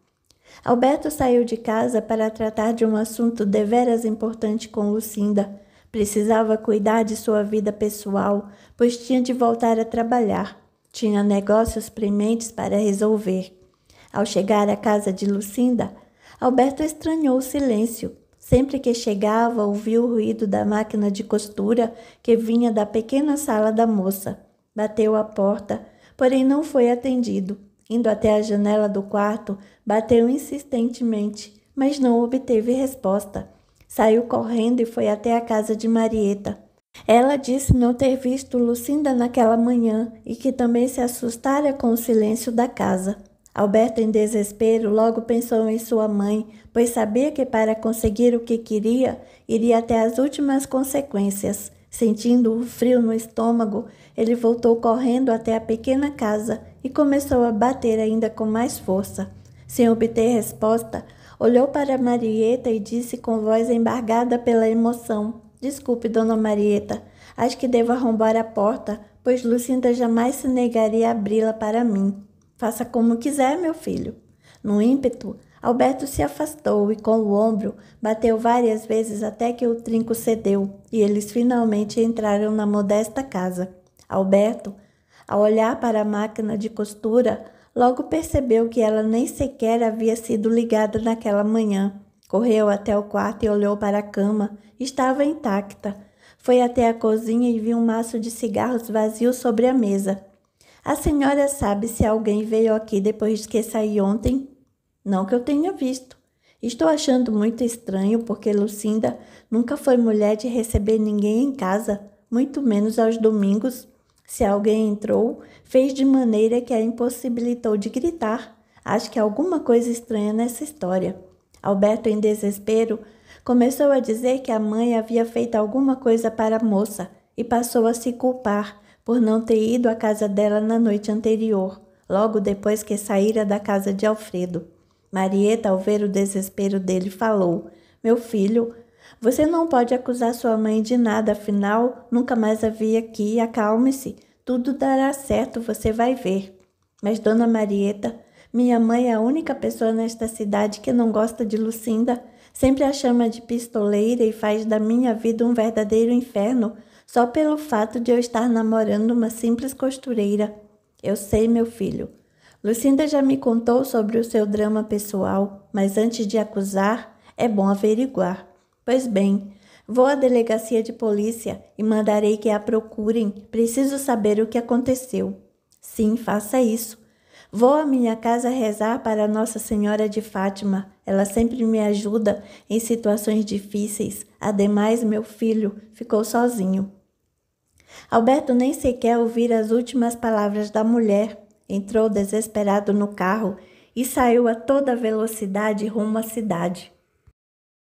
Speaker 1: Alberto saiu de casa para tratar de um assunto deveras importante com Lucinda. Precisava cuidar de sua vida pessoal, pois tinha de voltar a trabalhar. Tinha negócios prementes para resolver. Ao chegar à casa de Lucinda, Alberto estranhou o silêncio. Sempre que chegava, ouviu o ruído da máquina de costura que vinha da pequena sala da moça. Bateu à porta, porém não foi atendido. Indo até a janela do quarto, bateu insistentemente, mas não obteve resposta. Saiu correndo e foi até a casa de Marieta. Ela disse não ter visto Lucinda naquela manhã e que também se assustara com o silêncio da casa. Alberto, em desespero, logo pensou em sua mãe, pois sabia que para conseguir o que queria, iria até as últimas consequências. Sentindo um frio no estômago, ele voltou correndo até a pequena casa e começou a bater ainda com mais força. Sem obter resposta, olhou para Marieta e disse com voz embargada pela emoção: desculpe, dona Marieta, acho que devo arrombar a porta, pois Lucinda jamais se negaria a abri-la para mim. Faça como quiser, meu filho. No ímpeto, Alberto se afastou e com o ombro bateu várias vezes até que o trinco cedeu e eles finalmente entraram na modesta casa. Alberto, ao olhar para a máquina de costura, logo percebeu que ela nem sequer havia sido ligada naquela manhã. Correu até o quarto e olhou para a cama. Estava intacta. Foi até a cozinha e viu um maço de cigarros vazio sobre a mesa. A senhora sabe se alguém veio aqui depois que saí ontem? Não que eu tenha visto. Estou achando muito estranho porque Lucinda nunca foi mulher de receber ninguém em casa. muito menos aos domingos. Se alguém entrou, fez de maneira que a impossibilitou de gritar. Acho que há alguma coisa estranha nessa história. Alberto, em desespero, começou a dizer que a mãe havia feito alguma coisa para a moça e passou a se culpar por não ter ido à casa dela na noite anterior, logo depois que saíra da casa de Alfredo. Marieta, ao ver o desespero dele, falou: Meu filho, você não pode acusar sua mãe de nada, afinal, nunca mais a vi aqui. Acalme-se, tudo dará certo, você vai ver. Mas, dona Marieta, minha mãe é a única pessoa nesta cidade que não gosta de Lucinda, sempre a chama de pistoleira e faz da minha vida um verdadeiro inferno, só pelo fato de eu estar namorando uma simples costureira. Eu sei, meu filho. Lucinda já me contou sobre o seu drama pessoal, mas antes de acusar, é bom averiguar. Pois bem, vou à delegacia de polícia e mandarei que a procurem. Preciso saber o que aconteceu. Sim, faça isso. Vou à minha casa rezar para Nossa Senhora de Fátima. Ela sempre me ajuda em situações difíceis. Ademais, meu filho ficou sozinho. Alberto nem sequer ouvira as últimas palavras da mulher. Entrou desesperado no carro e saiu a toda velocidade rumo à cidade.